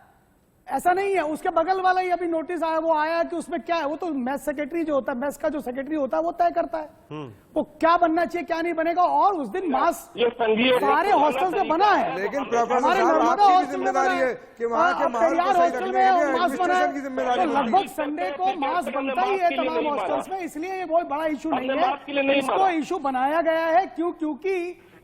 ऐसा नहीं है। उसके बगल वाला ही अभी नोटिस आया, वो आया कि उसमें क्या है, वो तो मेस सेक्रेटरी जो होता है, मेस का जो सेक्रेटरी होता है वो तय करता है वो क्या बनना चाहिए क्या नहीं बनेगा। और उस दिन मास सारे हॉस्टल में बना है, लेकिन हमारे नर्मदा हॉस्टल में बना है कि वहाँ के तैयार हॉस्टल में मास बना है, तो लगभग संडे को मास बनता ही है तमाम हॉस्टल्स में, इसलिए ये बहुत बड़ा इशू नहीं है। इसको इशू बनाया गया है क्योंकि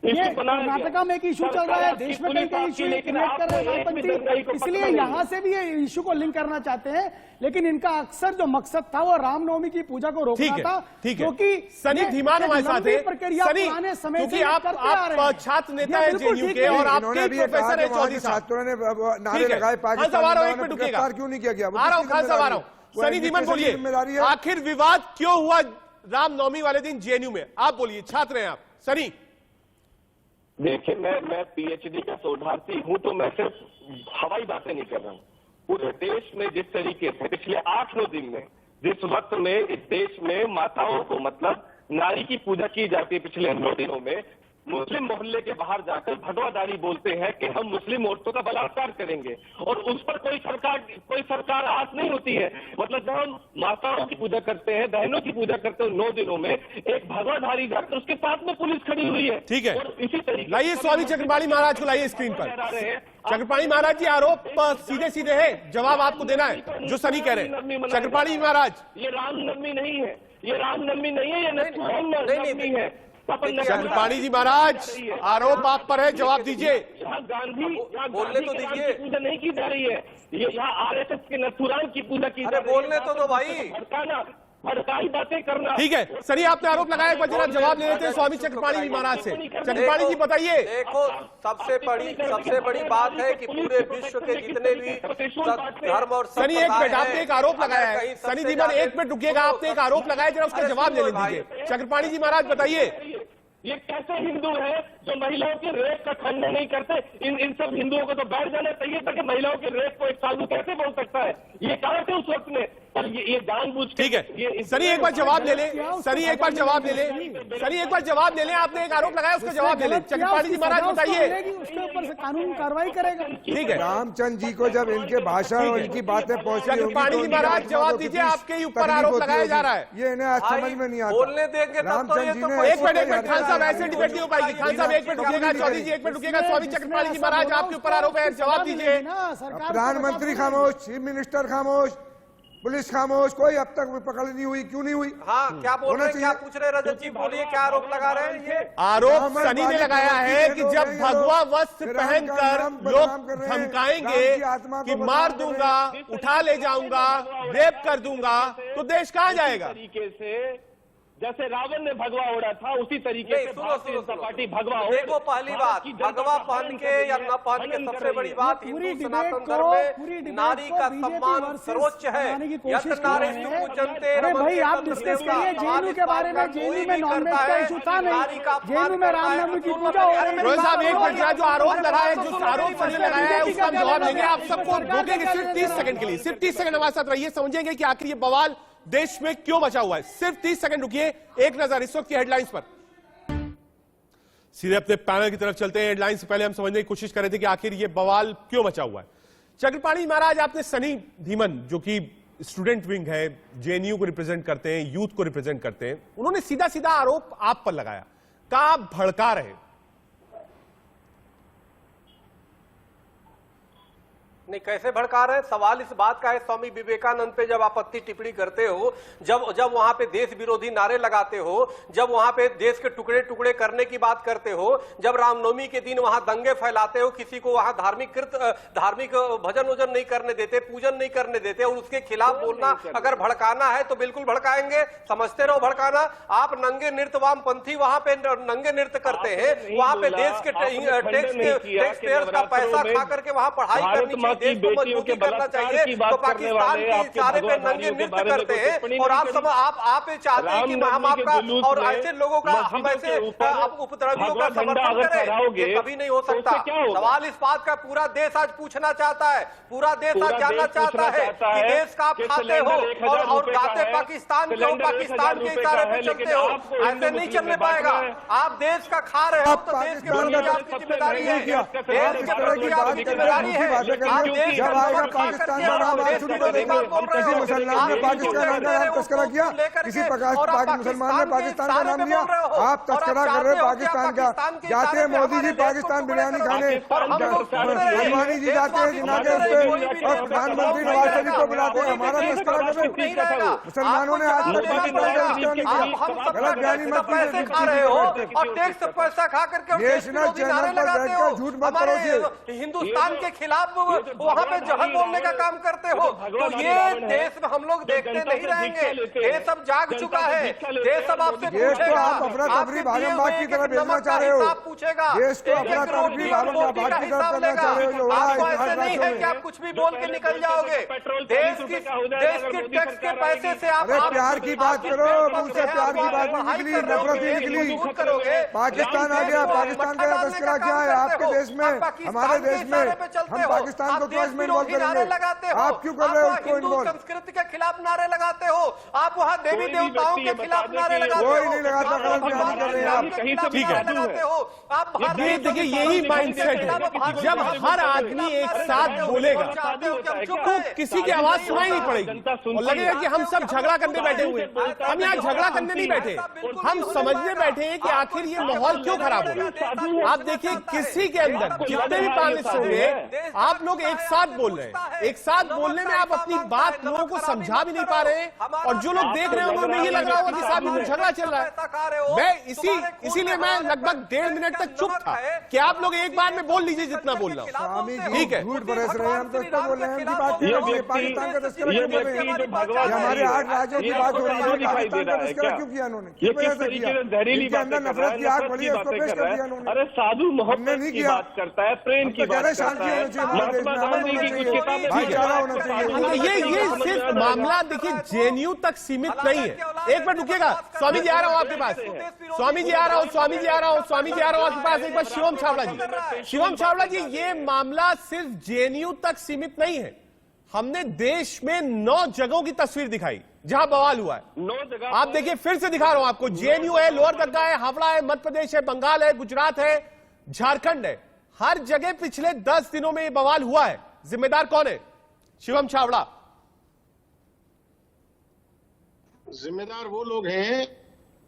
ये कर्नाटका में एक इशू चल रहा है, देश में कई इशू क्रिएट कर रहे हैं वामपंथी, इसलिए यहाँ से भी ये इशू को लिंक करना चाहते हैं। लेकिन इनका अक्सर जो मकसद था वो रामनवमी की पूजा को रोकना था, क्योंकि सनी धीमान हमारे साथ है। प्रक्रिया पुराने समय से आप छात्र नेता है जेएनयू के और आपके प्रोफेसर है चौधरी साहब, छात्रों ने नारे लगाए पाकिस्तान क्यों नहीं किया गया। आ रहा हूं खान साहब, आ रहा हूं। सनी धीमान बोलिए, आखिर विवाद क्यों हुआ रामनवमी वाले दिन जेएनयू में? आप बोलिए, छात्र हैं आप। सनी देखिए, मैं पीएचडी का शोधार्थी हूं, तो मैं सिर्फ हवाई बातें नहीं कर रहा हूं। पूरे देश में जिस तरीके से पिछले 8-9 दिन में, जिस वक्त में इस देश में माताओं को, मतलब नारी की पूजा की जाती है पिछले 9 दिनों में, मुस्लिम मोहल्ले के बाहर जाकर भगवादारी बोलते हैं कि हम मुस्लिम औरतों का बलात्कार करेंगे और उस पर कोई सरकार आस नहीं होती है। मतलब जब हम माताओं की पूजा करते हैं, बहनों की पूजा करते हैं 9 दिनों में, एक भगवाधारी जाकर उसके साथ में पुलिस खड़ी हुई है। ठीक है, और इसी तरीके लाइए स्वामी चक्रपाणी महाराज को लाइए स्क्रीन पर। चक्रपाणी महाराज जी, आरोप सीधे सीधे है, जवाब आपको देना है जो सनी कह रहे हैं। चक्रपाणी महाराज, ये रामनवमी नहीं है, ये रामनवमी नहीं है, ये नवमी है। चक्रपाणी जी महाराज, आरोप आप पर है, जवाब दीजिए। गांधी बोलने तो दीजिए। पूजा नहीं की जा रही है, ये यहाँ आरएसएस के नथुराम की पूजा की जा रही है। बोलने तो दो भाई, भड़काई बातें करना। ठीक है सनी, आपने आरोप लगाया, एक बार जरा जवाब ले लेते हैं स्वामी चक्रपाणी जी महाराज से। चक्रपाणी जी बताइए। देखो, सबसे बड़ी बात है कि पूरे विश्व के जितने भी धर्म और सनी, एक मिनट, आपने एक आरोप लगाया है। सनी दीवान, एक मिनट रुकिएगा, आपने एक आरोप लगाया, जरा उसका जवाब ले लीजिए। चक्रपाणी जी महाराज बताइए। ये कैसे हिंदू है जो महिलाओं के रेप का खंडन नहीं करते? इन सब हिंदुओं को तो बैठ जाना चाहिए था कि महिलाओं के रेप को एक साधु कैसे बोल सकता है? ये कहा थे उस वक्त में, पर ये जानबूझ के। ठीक है सनी, एक बार जवाब ले ले। सनी एक बार जवाब ले ले। सनी एक बार जवाब ले ले, आपने एक आरोप लगाया, उसका जवाब ले ले। चक्रपाणी जी महाराज बताइए। उसके ऊपर से कानून कार्रवाई करेगा। ठीक है, रामचंद्र जी को जब इनके भाषण और इनकी बातें पहुंची, चक्रपाणी जी महाराज जवाब दीजिए, आपके ऊपर आरोप लगाया जा रहा है। ये इन्हें आज समझ में नहीं आता। बोलने देंगे रामचंद्र जी ने, एक मिनट खान साहब, ऐसे डिबेट नहीं हो पाएगी। खान साहब एक मिनट रुकिएगा, चौधरी जी एक मिनट रुकिएगा। स्वामी चक्रपाणी जी महाराज, आपके ऊपर आरोप है, जवाब दीजिए। प्रधानमंत्री खामोश, चीफ मिनिस्टर खामोश, पुलिस खामोश, कोई अब तक पकड़ नहीं हुई। क्यों नहीं हुई? हाँ, क्या बोल रहे हैं, क्या पूछ रहे हैं रजत जी? बोलिए, क्या आरोप लगा रहे हैं? ये आरोप सनी ने लगाया है कि जब भगवा वस्त्र पहनकर लोग धमकाएंगे कि मार दूंगा, उठा ले जाऊंगा, रेप कर दूंगा, तो देश कहां जाएगा? तरीके से जैसे रावण ने भगवा ओढ़ा था, उसी तरीके से भारतीय जनता पार्टी भगवा ओढ़। देखो, पहली बात, भगवा पहन के या न पहन के, सबसे बड़ी बात, हिंदू सनातन धर्म में नारी का सम्मान सर्वोच्च है। यत्र नारीस्तु पूज्यन्ते भाई, आप डिस्कस करिए जेएनयू के बारे में। जेएनयू में नॉनवेज का इशू था नहीं, जेएनयू में रामनवमी की पूजा हो रही है। रोहित साहब एक मिनट, जो आरोप लगाया है, जो आरोप सनी लगाया है, उसका हम जवाब देंगे। आप सबको रोकेंगे सिर्फ 30 सेकंड के लिए, सिर्फ 30 सेकंड हमारे साथ रहिए, समझेंगे कि आखिर ये बवाल देश में क्यों बचा हुआ है। सिर्फ 30 सेकंड रुकिए, एक नजर इस वक्त की हेडलाइंस पर। सीधे अपने पैनल की तरफ चलते हैं। हेडलाइंस से पहले हम समझने की कोशिश कर रहे थे कि आखिर ये बवाल क्यों बचा हुआ है। चक्रपाणी महाराज, आपने सनी धीमन, जो कि स्टूडेंट विंग है, जेएनयू को रिप्रेजेंट करते हैं, यूथ को रिप्रेजेंट करते हैं, उन्होंने सीधा सीधा आरोप आप पर लगाया, कहा आप भड़का रहे। नहीं, कैसे भड़का रहे हैं? सवाल इस बात का है, स्वामी विवेकानंद पे जब आपत्ति टिप्पणी करते हो, जब वहां पे देश विरोधी नारे लगाते हो, जब वहां पे देश के टुकड़े टुकड़े करने की बात करते हो, जब रामनवमी के दिन वहां दंगे फैलाते हो, किसी को वहां धार्मिक भजन वजन नहीं करने देते, पूजन नहीं करने देते, और उसके खिलाफ बोलना, अगर भड़काना है तो बिल्कुल भड़काएंगे। समझते रहो भड़काना। आप नंगे नृत्य, वामपंथी वहां पे नंगे नृत्य करते हैं, वहां पे देश के टैक्स पेयर्स का पैसा खा करके वहां पढ़ाई करनी चाहिए, देश को मजबूती करना चाहिए। तो पाकिस्तान की सारे पे नंगे नृत्य करते हैं, और आप चाहते हैं कि हम आपका और ऐसे लोगों का, हम ऐसे उपद्रवियों का समर्थन करें? ये कभी नहीं हो सकता। सवाल इस बात का पूरा देश आज पूछना चाहता है, पूरा देश आज जानना चाहता है कि देश का आप खाते हो और गाते पाकिस्तान के हो, पाकिस्तान के इशारे पे चलते हो। ऐसे नहीं चलने पाएगा। आप देश का खा रहे हो तो देश के प्रति आपकी जिम्मेदारी है, देश के प्रति आपकी जिम्मेदारी है। जब आएगा पाकिस्तान का नाम आप शुरू कर देंगे। किसी मुसलमान ने पाकिस्तान का नाम तस्करा किया, किसी मुसलमान ने पाकिस्तान का नाम लिया, आप तस्करा कर रहे हो पाकिस्तान का। जाते हैं मोदी जी पाकिस्तान बिरयानी खाने, अडवाणी जी जाते हैं जिनाके उस पे, और प्रधानमंत्री नवाज शरीफ को बुलाते हैं, हमारा तस्करा कर रहे हो। मुसलमानों ने आज गलत बयानी मत पैसे खा रहे हो और टैक्स पैसा खा करके नेशनल चैनल पर बैठकर झूठ मत करो। हिंदुस्तान के खिलाफ वहाँ पे जहर बोलने का काम करते हो, तो ये देश में हम लोग देखते नहीं रहेंगे। देश अब जाग चुका है, देश अब आपसे पूछेगा, अफरा-तफरी भागम-भाग की तरफ भेजना चाह रहे हो, पूछेगा, देश को अफरा-तफरी भागम-भाग की तरफ करना चाह रहे हो। आपको ऐसे नहीं है कि आप कुछ भी बोल के निकल जाओगे। देश की टैक्स के पैसे से आप प्यार की बात करो, मुझसे प्यार की बात नहीं निकली, नफरत ही निकली। पाकिस्तान आ गया, पाकिस्तान का तस्करा क्या है आपके देश में, हमारे देश में? हम पाकिस्तान को क्यों इसमें इन्वॉल्व करेंगे? लगाते हो, आप क्यों कर रहे हो उसको हिंदू इन्वॉल्व? संस्कृति के खिलाफ नारे लगाते हो, आप वहाँ देवी देवताओं के खिलाफ नारे लगाते हो, कोई नहीं लगाता, गलत बयान कर रहे हैं आप। ठीक है, लगाते हो आप। ये देखिए यही माइंडसेट है, जब हर आदमी एक साथ बोलेगा तो किसी की आवाज सुनाई नहीं पड़ेगी और लगेगा कि हम सब झगड़ा करने बैठे हुए हैं। हम यहाँ झगड़ा करने नहीं बैठे, हम समझने बैठे हैं कि आखिर ये माहौल क्यों खराब हो रहा है। आप देखिए किसी के अंदर जितने भी पैनलिस्ट होंगे, आप लोग एक साथ बोल रहे हैं, एक साथ बोलने में आप अपनी बात लोगों को समझा भी नहीं पा रहे हैं, और जो लोग देख रहे हैं उन्हें ये लग रहा होगा कि साहब ये झगड़ा चल रहा है। मैं इसीलिए मैं लगभग 1.5 मिनट तक चुप था कि आप लोग एक बार में बोल लीजिए जितना बोल रहा हूँ। ठीक है, झूठ बरस रहे हैं, हम तो इतना बोल रहे हैं, उनकी बात कर रहे हैं, पाकिस्तान का तस्करा क्यों कर रहे हैं? हमारे 8 राज्यों की बात हो रही है, पाकिस्तान का तस्करा क्यों किया उन्होंने? क्यों ऐसा किया? इनके अंदर नफरत की आग बढ़ी है, उसको पेश कर दिया उन्होंने। अरे साधु हमने मोहब्बत नहीं की किया, बात करता है, प्रेम की बात करता शांति है, होनी चाहिए हमारे देश में, अमन होना चाहिए, भाईचारा होना चाहिए। ये सिर्फ मामला देखिए जेएनयू तक सीमित नहीं है। एक मिनट रुकिएगा, स्वामी जी आ रहा हूँ आपके पास, स्वामी जी आ रहा हूँ, स्वामी जी आ रहा हूँ, स्वामी जी आ रहा हूँ आपके पास। एक बार शिवम छावड़ा जी, शिवम छावड़ा जी, ये मामला सिर्फ जेएनयू तक सीमित नहीं है। हमने देश में 9 जगहों की तस्वीर दिखाई जहां बवाल हुआ है। 9 जगह आप देखिए, फिर से दिखा रहा हूं आपको, जेएनयू है, लोअर दग्गा है, हावड़ा है, मध्य प्रदेश है, बंगाल है, गुजरात है, झारखंड है। हर जगह पिछले 10 दिनों में ये बवाल हुआ है। जिम्मेदार कौन है? शिवम छावड़ा। जिम्मेदार वो लोग हैं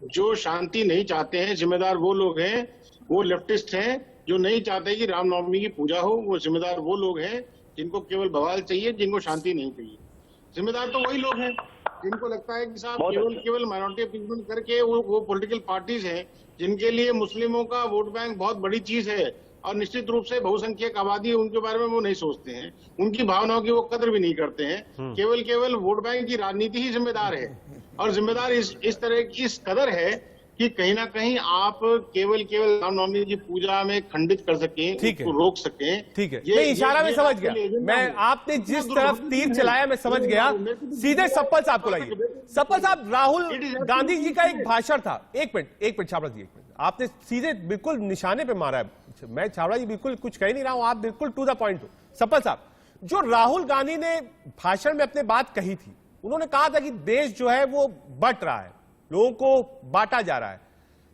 जो शांति नहीं चाहते हैं, जिम्मेदार वो लोग हैं, वो लेफ्टिस्ट हैं जो नहीं चाहते कि रामनवमी की पूजा हो। वो जिम्मेदार वो लोग हैं जिनको केवल बवाल चाहिए, जिनको शांति नहीं चाहिए। जिम्मेदार तो वही लोग हैं जिनको लगता है कि साहब केवल माइनॉरिटी अपीजमेंट करके वो पॉलिटिकल पार्टीज हैं जिनके लिए मुस्लिमों का वोट बैंक बहुत बड़ी चीज है, और निश्चित रूप से बहुसंख्यक आबादी है, उनके बारे में वो नहीं सोचते हैं, उनकी भावनाओं की वो कदर भी नहीं करते हैं। केवल वोट बैंक की राजनीति ही जिम्मेदार है, और जिम्मेदार इस तरह की इस कदर है कि कहीं ना कहीं आप केवल रामनवमी की पूजा में खंडित कर सकें, उसको रोक सकें। ठीक है, ये इशारा में समझ गया, मैं आपने जिस तरफ तीर चलाया मैं समझ गया। सीधे सप्पल साहब को लाइए। सप्पल साहब, राहुल गांधी जी का एक भाषण था। एक मिनट छावड़ा जी, एक मिनट, आपने सीधे बिल्कुल निशाने पे मारा है। मैं छावड़ा जी बिल्कुल कुछ कह नहीं रहा हूं, आप बिल्कुल टू द पॉइंट हो। सप्पल साहब, जो राहुल गांधी ने भाषण में अपने बात कही थी, उन्होंने कहा था कि देश जो है वो बंट रहा है, लोगों को बांटा जा रहा है।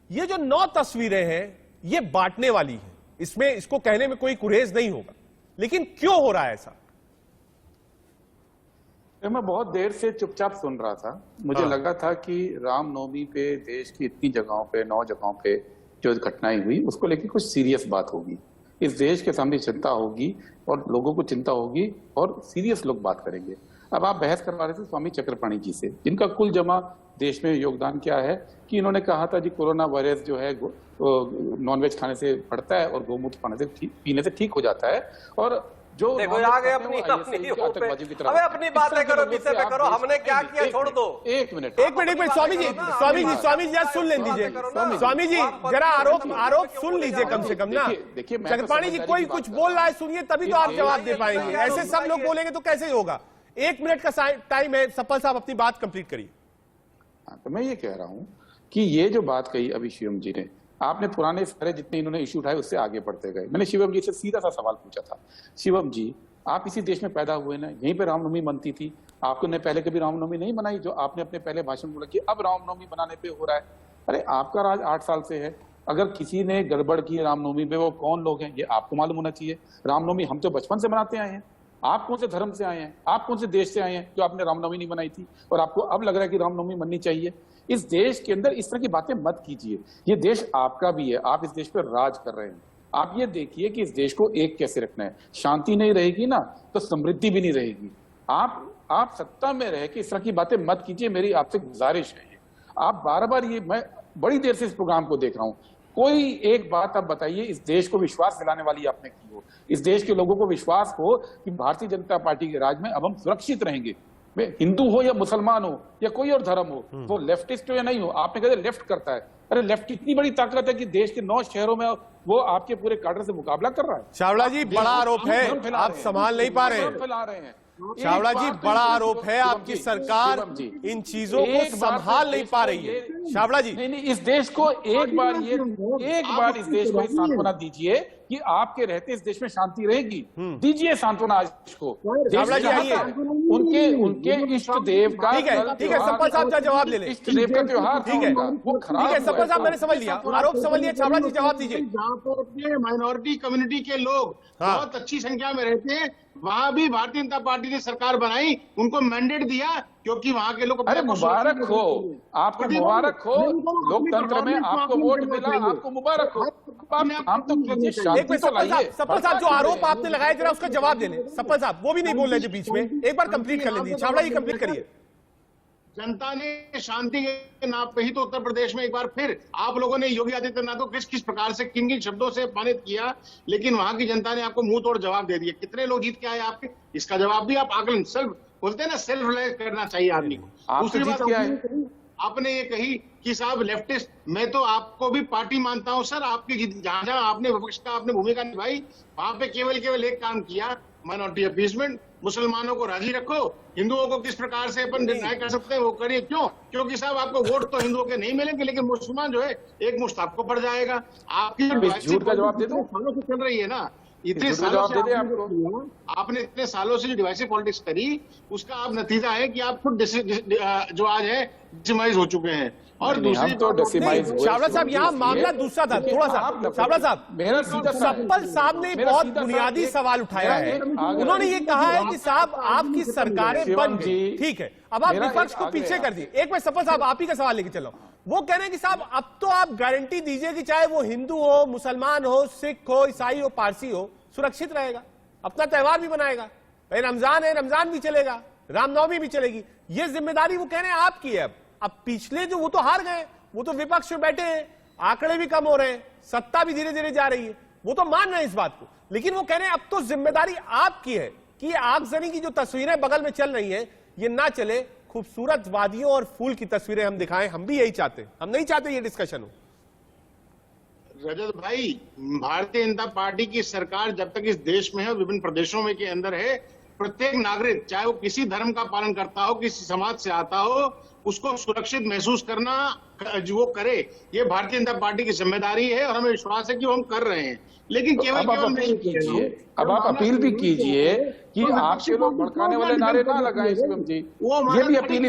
ये जो 9 तस्वीरें हैं ये बांटने वाली है, इसमें इसको कहने में कोई गुरेज नहीं होगा, लेकिन क्यों हो रहा है ऐसा? मैं बहुत देर से चुपचाप सुन रहा था। मुझे लगा था कि रामनवमी पे देश की इतनी जगहों पे, 9 जगहों पे जो घटनाएं हुई उसको लेकर कुछ सीरियस बात होगी, इस देश के सामने चिंता होगी और लोगों को चिंता होगी और सीरियस लोग बात करेंगे। अब आप बहस करवा रहे थे स्वामी चक्रपाणी जी से, जिनका कुल जमा देश में योगदान क्या है कि इन्होंने कहा था जी कोरोना वायरस जो है नॉनवेज खाने से बढ़ता है और गोमूत्र खाने से पीने से ठीक हो जाता है। और जो देखो आ गए अपनी आतंकवादी की तरफ, अबे अपनी बातें करो, विषय पे करो, हमने क्या किया छोड़ दो। एक मिनट स्वामी जी जरा सुन लें दीजिए। स्वामी जी जरा आरोप सुन लीजिए कम से कम ना। देखिए चक्रपाणी जी कोई कुछ बोल रहा है, सुनिए तभी तो आप जवाब दे पाएंगे। ऐसे सब लोग बोलेंगे तो कैसे होगा? 1 मिनट का टाइम है, सप्पल साहब अपनी बात कंप्लीट करिए। तो मैं ये कह रहा हूं कि ये जो बात कही अभी शिवम जी ने, आपने पुराने सारे जितने इन्होंने इश्यू उठाए उससे आगे बढ़ते गए। मैंने शिवम जी से सीधा सा सवाल पूछा था, शिवम जी आप इसी देश में पैदा हुए ना, यहीं पे रामनवमी मनती थी, आपने पहले कभी रामनवमी नहीं मनाई जो आपने अपने पहले भाषण में बोला कि अब रामनवमी मनाने पे हो रहा है? अरे आपका राज 8 साल से है, अगर किसी ने गड़बड़ की रामनवमी में वो कौन लोग हैं ये आपको मालूम होना चाहिए। रामनवमी हम तो बचपन से मनाते आए हैं, आप कौन से धर्म से आए हैं, आप कौन से देश से आए हैं जो आपने रामनवमी नहीं मनाई थी और आपको अब लग रहा है कि रामनवमी मननी चाहिए? इस देश के अंदर इस तरह की बातें मत कीजिए। ये देश आपका भी है, आप इस देश पर राज कर रहे हैं। आप ये देखिए कि इस देश को एक कैसे रखना है। शांति नहीं रहेगी ना तो समृद्धि भी नहीं रहेगी। आप सत्ता में रह के इस तरह की बातें मत कीजिए, मेरी आपसे गुजारिश है। आप बार-बार ये, मैं बड़ी देर से इस प्रोग्राम को देख रहा हूं, कोई एक बात आप बताइए इस देश को विश्वास दिलाने वाली आपने की हो, इस देश के लोगों को विश्वास हो कि भारतीय जनता पार्टी के राज में अब हम सुरक्षित रहेंगे। हिंदू हो या मुसलमान हो या कोई और धर्म हो, वो लेफ्टिस्ट हो या नहीं हो। आपने कहा लेफ्ट करता है, अरे लेफ्ट इतनी बड़ी ताकत है कि देश के 9 शहरों में वो आपके पूरे काडर से मुकाबला कर रहा है। छावड़ा जी बड़ा आरोप है, आप संभाल नहीं पा रहे हैं। छावड़ा जी बड़ा आरोप है, आपकी सरकार इन चीजों को संभाल नहीं पा रही है। छाबड़ा जी, नहीं, इस देश को एक बार इस देश को सांत्वना दीजिए कि आपके रहते इस देश में शांति रहेगी। दीजिए सांत्वना आज को। छाबड़ा जी आइए, उनके इष्ट देव का, ठीक है सप्पल साहब का जवाब ले लें। इष्ट देव का त्योहार, ठीक है, वो खराब ठीक है सप्पल साहब, मैंने समझ लिया, आरोप समझ लिया। छाबड़ा जी जवाब दीजिए। जहाँ पर माइनॉरिटी कम्युनिटी के लोग बहुत अच्छी संख्या में रहते हैं, वहां भी भारतीय जनता पार्टी ने सरकार बनाई, उनको मैंडेट दिया, क्योंकि वहां के लोग। अरे मुबारक हो आपको, मुबारक हो, लोकतंत्र में आपको वोट मिला, आपको मुबारक हो। आप तो कीजिए, शांति तो लाइए। सप्पल साहब जो आरोप आपने लगाया जरा उसका जवाब दे लें। सप्पल साहब वो भी नहीं बोल रहे थे बीच में, एक बार कंप्लीट कर लीजिए। छाबड़ा जी कंप्लीट करिए। जनता ने शांति के नाम पे ही तो उत्तर प्रदेश में एक बार फिर आप लोगों ने योगी आदित्यनाथ को किस किस प्रकार से किन किन शब्दों से अपमानित किया, लेकिन वहां की जनता ने आपको मुंह तोड़ जवाब दे दिया। कितने लोग जीत के आए आपके, इसका जवाब भी आप आकलन, सेल्फ बोलते हैं ना, सेल्फ रिलाइज करना चाहिए आदमी को। दूसरी बात आपने ये कही कि साहब लेफ्टिस्ट, मैं तो आपको भी पार्टी मानता हूं सर। आपकी जहां जहां आपने विपक्ष का आपने भूमिका निभाई, वहां पे केवल एक काम किया, माइनॉरिटी अपीसमेंट, मुसलमानों को राजी रखो, हिंदुओं को किस प्रकार से अपन न्याय कर सकते हैं वो करिए। क्यों? क्योंकि साहब आपको वोट तो हिंदुओं के नहीं मिलेंगे, लेकिन मुसलमान जो है एक मुश्त आपको पड़ जाएगा। आपकी झूठ का जवाब दे दो, सालों से चल रही है ना, इतने सालों से आपने इतने सालों से जो डिवाइसिव पॉलिटिक्स करी, उसका आप नतीजा है कि आप खुद जो आज है डिसमाइज हो चुके हैं। और दूसरी तो छाबड़ा साहब यहाँ मामला दूसरा था थोड़ा सा। छाबड़ा साहब, मेरा सीधा सप्पल साहब ने बहुत बुनियादी सवाल उठाया है। उन्होंने ये कहा है कि साहब आपकी सरकारें बन गई, ठीक है, अब आप विपक्ष को पीछे कर दिए। एक बार सप्पल साहब आप ही का सवाल लेके चलो। वो कह रहे हैं कि साहब अब तो आप गारंटी दीजिए कि चाहे वो हिंदू हो, मुसलमान हो, सिख हो, ईसाई हो, पारसी हो, सुरक्षित रहेगा, अपना त्योहार भी मनाएगा। रमजान है, रमजान भी चलेगा, रामनवमी भी चलेगी। ये जिम्मेदारी वो कह रहे हैं आपकी है। अब पिछले जो वो तो हार गए, वो तो विपक्ष में बैठे हैं, आंकड़े भी कम हो रहे हैं, सत्ता भी धीरे धीरे जा रही है, वो तो मान रहे हैं इस बात को, लेकिन वो कह रहे हैं अब तो जिम्मेदारी आपकी है कि आगजनी की जो तस्वीरें बगल में चल रही हैं ये ना चले, खूबसूरत वादियों और फूल की तस्वीरें हम दिखाएं। हम भी यही चाहते हैं, हम नहीं चाहते ये डिस्कशन हो। रजत भाई, भारतीय जनता पार्टी की सरकार जब तक इस देश में है, विभिन्न प्रदेशों में के अंदर है, प्रत्येक नागरिक चाहे वो किसी धर्म का पालन करता हो, किसी समाज से आता हो, उसको सुरक्षित महसूस करना वो करे, ये भारतीय जनता पार्टी की जिम्मेदारी है और हमें विश्वास है कि वो हम कर रहे हैं। लेकिन तो केवल अब आप अपील भी कीजिए कि आपके लोग भड़काने वाले नारे ना लगाएं शिवम जी। ये भी अपील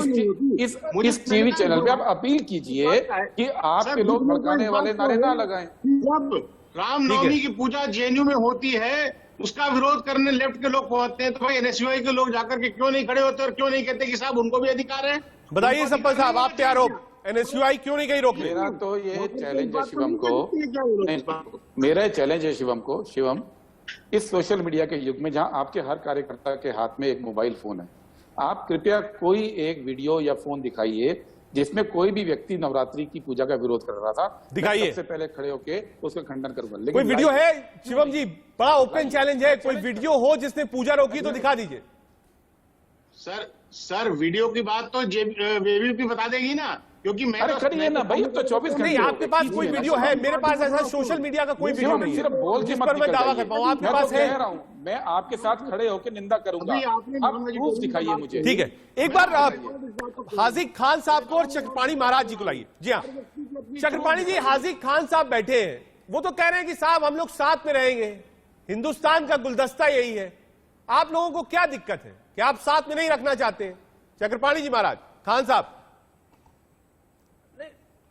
इस टीवी चैनल पे आप अपील कीजिए कि आपके लोग भड़काने वाले नारे ना लगाएं। जब रामनवमी की पूजा जेएनयू में होती है, उसका विरोध करने लेफ्ट के लोग पहुंचते हैं, तो भाई एनएसयूआई के लोग जाकर के क्यों नहीं खड़े होते और क्यों नहीं कहते कि साहब उनको भी अधिकार है? बताइए सप्पल साहब, आप तैयार हो? एनएसयूआई क्यों नहीं गई रोकने? मेरा तो ये चैलेंज है शिवम को, मेरा चैलेंज है शिवम को। शिवम, इस सोशल मीडिया के युग में जहां आपके हर कार्यकर्ता के हाथ में एक मोबाइल फोन है, आप कृपया कोई एक वीडियो या फोन दिखाइए जिसमें कोई भी व्यक्ति नवरात्रि की पूजा का विरोध कर रहा था, दिखाइए। सबसे पहले खड़े होके उसका खंडन करूंगा। लेकिन कोई वीडियो है शिवम जी? बड़ा ओपन चैलेंज है, कोई वीडियो हो जिसने पूजा रोकी तो दिखा दीजिए। सर वीडियो की बात तो जेबीपी बता देगी ना, क्योंकि मैं करिए ना भाई, तो 24 घंटे नहीं, आपके पास कोई वीडियो है? मेरे पास ऐसा सोशल मीडिया का कोई वीडियो नहीं है, सिर्फ बोल के मत मैं दावा करता हूँ आपके पास है। मैं आपके साथ खड़े होकर निंदा करूंगा, आप प्रूफ दिखाइए मुझे। ठीक है, एक बार हाजिक खान साहब को और चक्रपाणी महाराज जी को लाइए। जी हाँ चक्रपाणी जी, हाजिक खान साहब बैठे हैं, वो तो कह रहे हैं कि साहब हम लोग साथ में रहेंगे, हिंदुस्तान का गुलदस्ता यही है। आप लोगों को क्या दिक्कत है? क्या आप साथ में नहीं रखना चाहते? चक्रपाणी जी महाराज, खान साहब।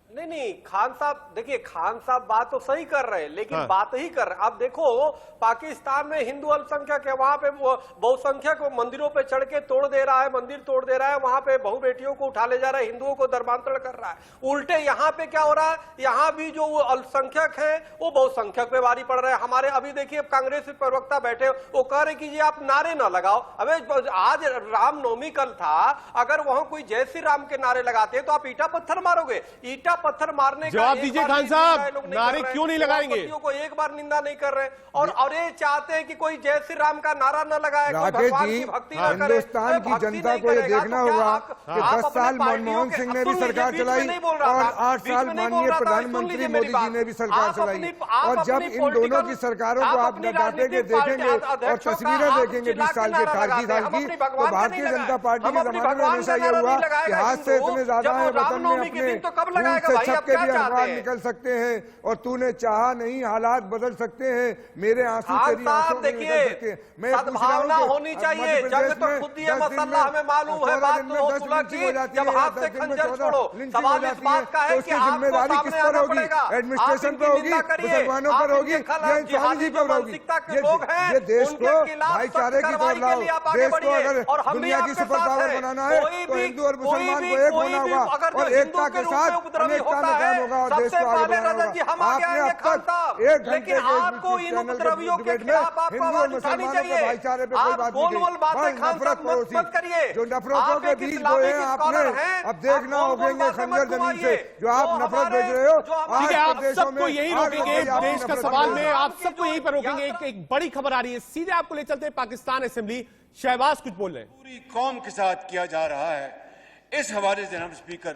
नहीं, खान साहब देखिए, खान साहब बात तो सही कर रहे हैं, लेकिन बात ही कर रहे हैं। आप देखो पाकिस्तान में हिंदू अल्पसंख्यक है, वहां पे बहुसंख्यक मंदिरों पे चढ़ के तोड़ दे रहा है, मंदिर तोड़ दे रहा है, वहां पे बहु बेटियों को उठा ले जा रहा है, हिंदुओं को धर्मांतरण कर रहा है। उल्टे यहाँ पे क्या हो रहा है, यहाँ भी जो अल्पसंख्यक है वो बहुसंख्यक पे भारी पड़ रहे हैं। हमारे अभी देखिए कांग्रेस के प्रवक्ता बैठे, वो कह रहे कि आप नारे ना लगाओ। अबे आज रामनवमी कल था, अगर वहां कोई जय श्री राम के नारे लगाते तो आप ईटा पत्थर मारोगे? ईटा पत्थर मारने का जवाब एक दीजिए बार खान भी साहब, ये लोग नहीं नारे कर रहे क्यों नहीं हैं। लगाएंगे? राष्ट्रपतियों को एक बार निंदा नहीं कर रहे और ये चाहते हैं कि कोई जय श्री राम का नारा न लगाए, कोई राकेश भगवान जी, की भक्ति न करे। हिंदुस्तान तो की भक्ति जनता नहीं को ये करेगा, देखना तो क्या होगा आप कि 10 अपने साल पार्टियों मनमोहन के- सिंह अब ने भी सुन लीजिए, सरकार बीच में चलाई नहीं बोल रहा और था, 8 बीच साल में नहीं बोल माननीय रहा था, सुन प्रधानमंत्री लीजिए मेरी मोदी जी बात। ने भी सरकार आप चलाई। अपनी- और आप जब अपनी इन दोनों political- की सरकारों को आप अपनी डाटेंगे, राजनीतिक देखेंगे पार्टी और अध्यक्षों का तस्वीरें आप देखेंगे चिल्ला 20 साल के के नारा कारगी लगाते हैं। साल हम की, अपनी तो भगवान का भारतीय नहीं जनता लगाए। पार्टी हम के अपनी जमाने में भगवान हमेशा का ये नारा हुआ नहीं लगाएगा कि हाथ से हिंदू। इतने ज्यादा जब है वो वतन में रामनवमी के अपने दिन तो कब खून लगाएगा से भाई? आप छपके क्या भी चाहते अखबार हैं? निकल सकते हैं और तूने चाहा नहीं हालात बदल सकते हैं, मेरे आंसू खान तेरी साहब आंखों में देखिए, बदल सकते हैं। मैं पूछ रहा हूं सद्भावना कि होनी अब चाहिए। मध्य जंग प्रदेश तो में खुद ही है 10 दिन मसल्ला, में, हमें मालूम है, 14 बात दिन में तो हो 10 सुलह लिंचिंग की। हो जाती जब है, हाथ 10 से दिन में खंजर 14 छोड़ो, लिंचिंग सवाल हो इस जाती बात का है, है तो कि उसकी आपको जिम्मेदारी किस सामने पर आना होगी? पड़ेगा। एडमिनिस्ट्रेशन आप पर इनकी होगी, निंदा करिए। मुसलमानों पर आप होगी इनके खिलाफ या इंसानी जिहादी जी जो पर होगी? मानसिकता के लोग हैं, ये देश उनके को खिलाफ भाईचारे सख्त की कार्रवाई तरफ के लाओ। लिए आप आगे देश को बढ़िए। अगर और हम भी दुनिया की आपके सुपर साथ पावर हैं। बनाना है कोई तो भी- हिंदू और कोई मुसलमान भी- को एक कोई होना भी होगा अगर जो और हिंदू एकता के के रूप साथ में उपद्रवी अनेकता होता में है, कायम होगा और देश सबसे को आगे पहले बढ़ाना रजत जी हम होगा। आगे आपने आएंगे अब खान तक साहब, 1 घंटे लेकिन के आपको इन चैनल उपद्रवियों के डिबेट में खिलाफ आपको हिंदू और आवाज उठानी मुसलमानों के चाहिए। भाईचारे पे कोई आप बात गोल नहीं गोल की, बातें बस खान नफरत साहब मत पड़ोसी करिए। जो नफरतों आप के एक बीज इस्लामिक बोए हैं आपने, स्कॉलर हैं, अब देखना आप गोल-गोल होंगे बातें खंजर मत जमीन से घुमाइए। जो आप जो नफरत हमारे- भेज रहे हो। जो हमारे- ठीक है, आप प्रदेशों सबको में यही आग रोकेंगे लग गई आपकी देश का नफरत सवाल बढ़ में, गई। आप सबको यहीं पर रोकेंगे। एक बड़ी खबर आ रही है, सीधे आपको ले चलते हैं पाकिस्तान असेंबली। शहबाज कुछ बोल रहे हैं। पूरी कौम के साथ किया जा रहा है। इस हवाले से जनाब स्पीकर,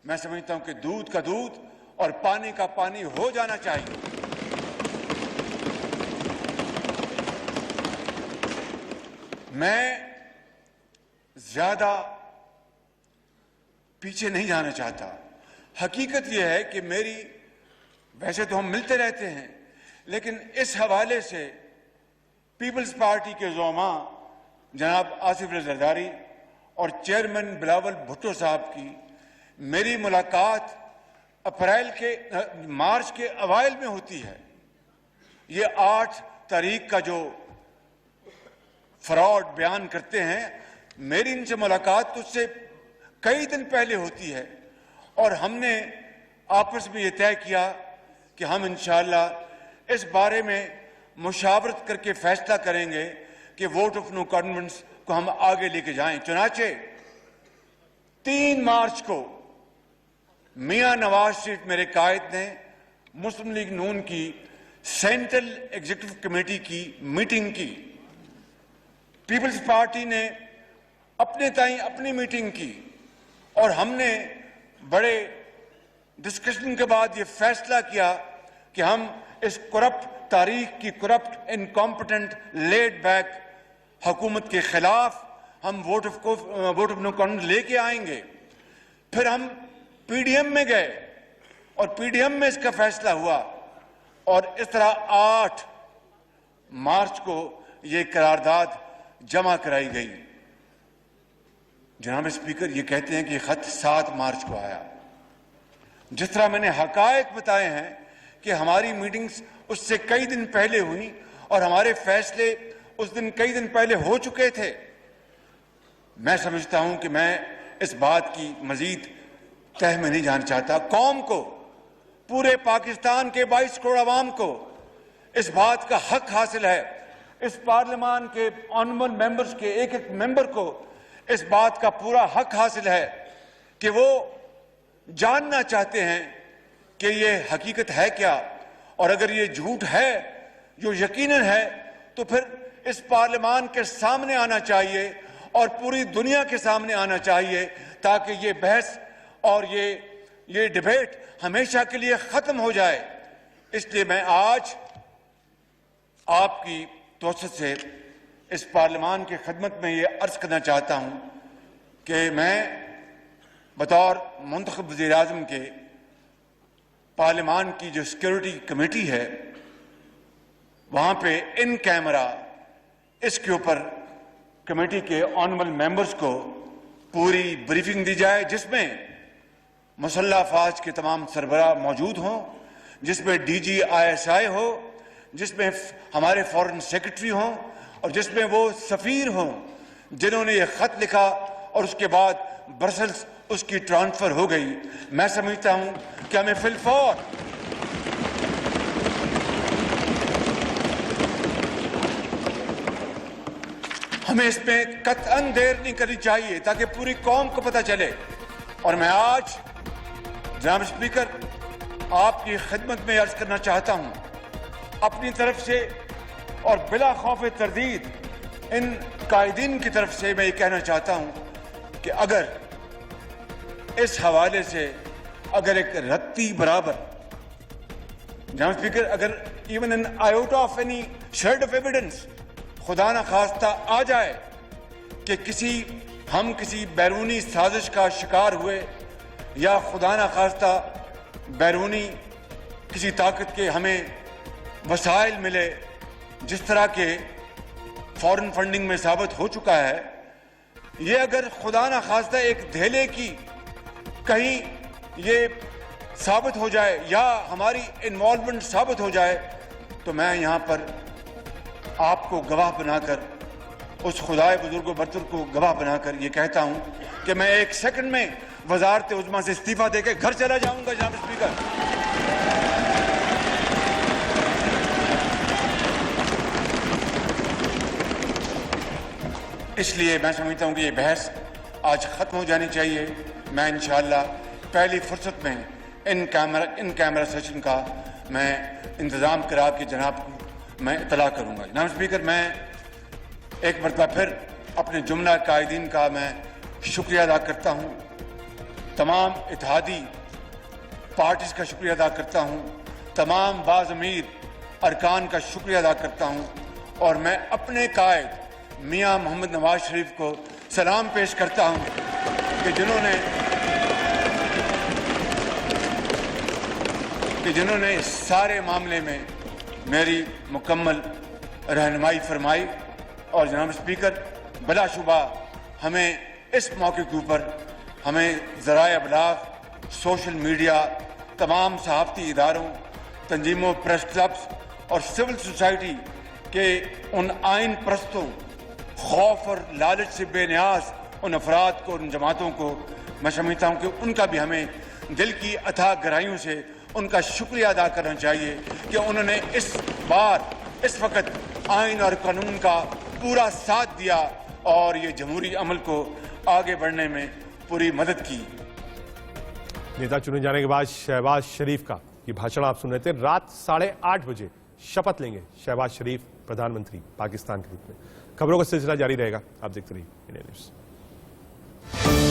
मैं समझता हूं कि दूध का दूध और पानी का पानी हो जाना चाहिए। मैं ज्यादा पीछे नहीं जाना चाहता। हकीकत यह है कि मेरी, वैसे तो हम मिलते रहते हैं, लेकिन इस हवाले से पीपल्स पार्टी के ज़ोमा जनाब आसिफ अली जरदारी और चेयरमैन बिलावल भुट्टो साहब की मेरी मुलाकात मार्च के अवाइल में होती है। ये 8 तारीख का जो फ्रॉड बयान करते हैं, मेरी इनसे मुलाकात तो उससे कई दिन पहले होती है और हमने आपस में ये तय किया कि हम इंशाअल्लाह इस बारे में मुशावरत करके फैसला करेंगे कि वोट ऑफ नो कॉन्फिडेंस को हम आगे लेके जाएं। चुनाचे 3 मार्च को मियां नवाज शरीफ मेरे कायद ने मुस्लिम लीग नून की सेंट्रल एग्जीक्यूटिव कमेटी की मीटिंग की। पीपल्स पार्टी ने अपने ताईं अपनी मीटिंग की और हमने बड़े डिस्कशन के बाद ये फैसला किया कि हम इस करप्ट तारीख की, करप्ट इनकॉम्पिटेंट लेड बैक हुकूमत के खिलाफ हम वोट ऑफ नो कॉन्फिडेंस लेके आएंगे। फिर हम पीडीएम में गए और पीडीएम में इसका फैसला हुआ और इस तरह 8 मार्च को ये करारदाद जमा कराई गई। जनाब स्पीकर, ये कहते हैं कि खत 7 मार्च को आया। जिस तरह मैंने हकायक बताए हैं कि हमारी मीटिंग्स उससे कई दिन पहले हुई और हमारे फैसले उस दिन कई दिन पहले हो चुके थे, मैं समझता हूं कि मैं इस बात की मजीद तह में नहीं जाना चाहता। कौम को, पूरे पाकिस्तान के 22 करोड़ आवाम को इस बात का हक हासिल है, इस पार्लियामान के ऑनरेबल मेंबर्स के एक एक मेंबर को इस बात का पूरा हक हासिल है कि वो जानना चाहते हैं कि ये हकीकत है क्या, और अगर ये झूठ है जो यकीनन है तो फिर इस पार्लियामान के सामने आना चाहिए और पूरी दुनिया के सामने आना चाहिए ताकि ये बहस और ये डिबेट हमेशा के लिए खत्म हो जाए। इसलिए मैं आज आपकी तोसत से इस पार्लियामान की खिदमत में ये अर्ज करना चाहता हूं कि मैं बतौर मुंतखब वज़ीर आज़म के पार्लियामान की जो सिक्योरिटी कमेटी है, वहां पे इन कैमरा इसके ऊपर कमेटी के ऑनरेबल मेंबर्स को पूरी ब्रीफिंग दी जाए, जिसमें मुसल्लह अफवाज के तमाम सरबराह मौजूद हों, जिसमें DG ISI हो, जिसमें हमारे फॉरेन सेक्रेटरी हों और जिसमें वो सफीर हों जिन्होंने ये खत लिखा और उसके बाद ब्रसल्स उसकी ट्रांसफर हो गई। मैं समझता हूं कि हमें फिलफौर हमें इसमें कतअन देर नहीं करनी चाहिए ताकि पूरी कौम को पता चले। और मैं आज जनाब स्पीकर, आपकी खिदमत में अर्ज करना चाहता हूं, अपनी तरफ से और बिला खौफ तरदीद इन कायदीन की तरफ से मैं ये कहना चाहता हूं कि अगर इस हवाले से अगर एक रत्ती बराबर, जनाब स्पीकर, अगर even an iota of any shade of evidence खुदा न खास्ता आ जाए कि हम किसी बैरूनी साजिश का शिकार हुए या खुदा न खास्ता बैरूनी किसी ताकत के हमें वसाइल मिले, जिस तरह के फॉरेन फंडिंग में साबित हो चुका है, ये अगर खुदा न खास्ता एक धेले की कहीं ये साबित हो जाए या हमारी इन्वॉल्वमेंट साबित हो जाए, तो मैं यहाँ पर आपको गवाह बनाकर, उस खुदाए बुजुर्ग बरतर को गवाह बनाकर ये कहता हूं कि मैं 1 सेकंड में वजारत उज़्मा से इस्तीफा देकर घर चला जाऊंगा जनाब स्पीकर। इसलिए मैं समझता हूं कि ये बहस आज खत्म हो जानी चाहिए। मैं इंशाअल्लाह पहली फुर्सत में इन कैमरा सेशन का मैं इंतजाम करा के जनाब को मैं इतला करूंगा। जनाब स्पीकर, मैं एक मरतबा फिर अपने जुमला कायदीन का मैं शुक्रिया अदा करता हूं, तमाम इत्तेहादी पार्टीज का शुक्रिया अदा करता हूं, तमाम बाज़मीर अरकान का शुक्रिया अदा करता हूं, और मैं अपने कायद मियां मोहम्मद नवाज शरीफ को सलाम पेश करता हूं कि जिन्होंने इस सारे मामले में मेरी मुकम्मल रहनुमाई फरमाई। और जनाब स्पीकर, बिलाशुबा हमें इस मौके के ऊपर हमें ज़राए अबलाग, सोशल मीडिया, तमाम सहाफ़ती इदारों, तंजीमों, प्रेस क्लब्स और सिविल सोसाइटी के उन आइन परस्तों, खौफ और लालच से बेनियाज उन अफराद को, उन जमातों को मैं समझता हूँ कि उनका भी हमें दिल की अथाह गहराइयों से उनका शुक्रिया अदा करना चाहिए कि उन्होंने इस बार, इस वक्त आइन और कानून का पूरा साथ दिया और ये जमहूरी अमल को आगे बढ़ने में पूरी मदद की। नेता चुने जाने के बाद शहबाज शरीफ का ये भाषण आप सुन रहे थे। रात 8:30 बजे शपथ लेंगे शहबाज शरीफ प्रधानमंत्री पाकिस्तान के रूप में। खबरों का सिलसिला जारी रहेगा, आप देखते रहिए इंडिया न्यूज़।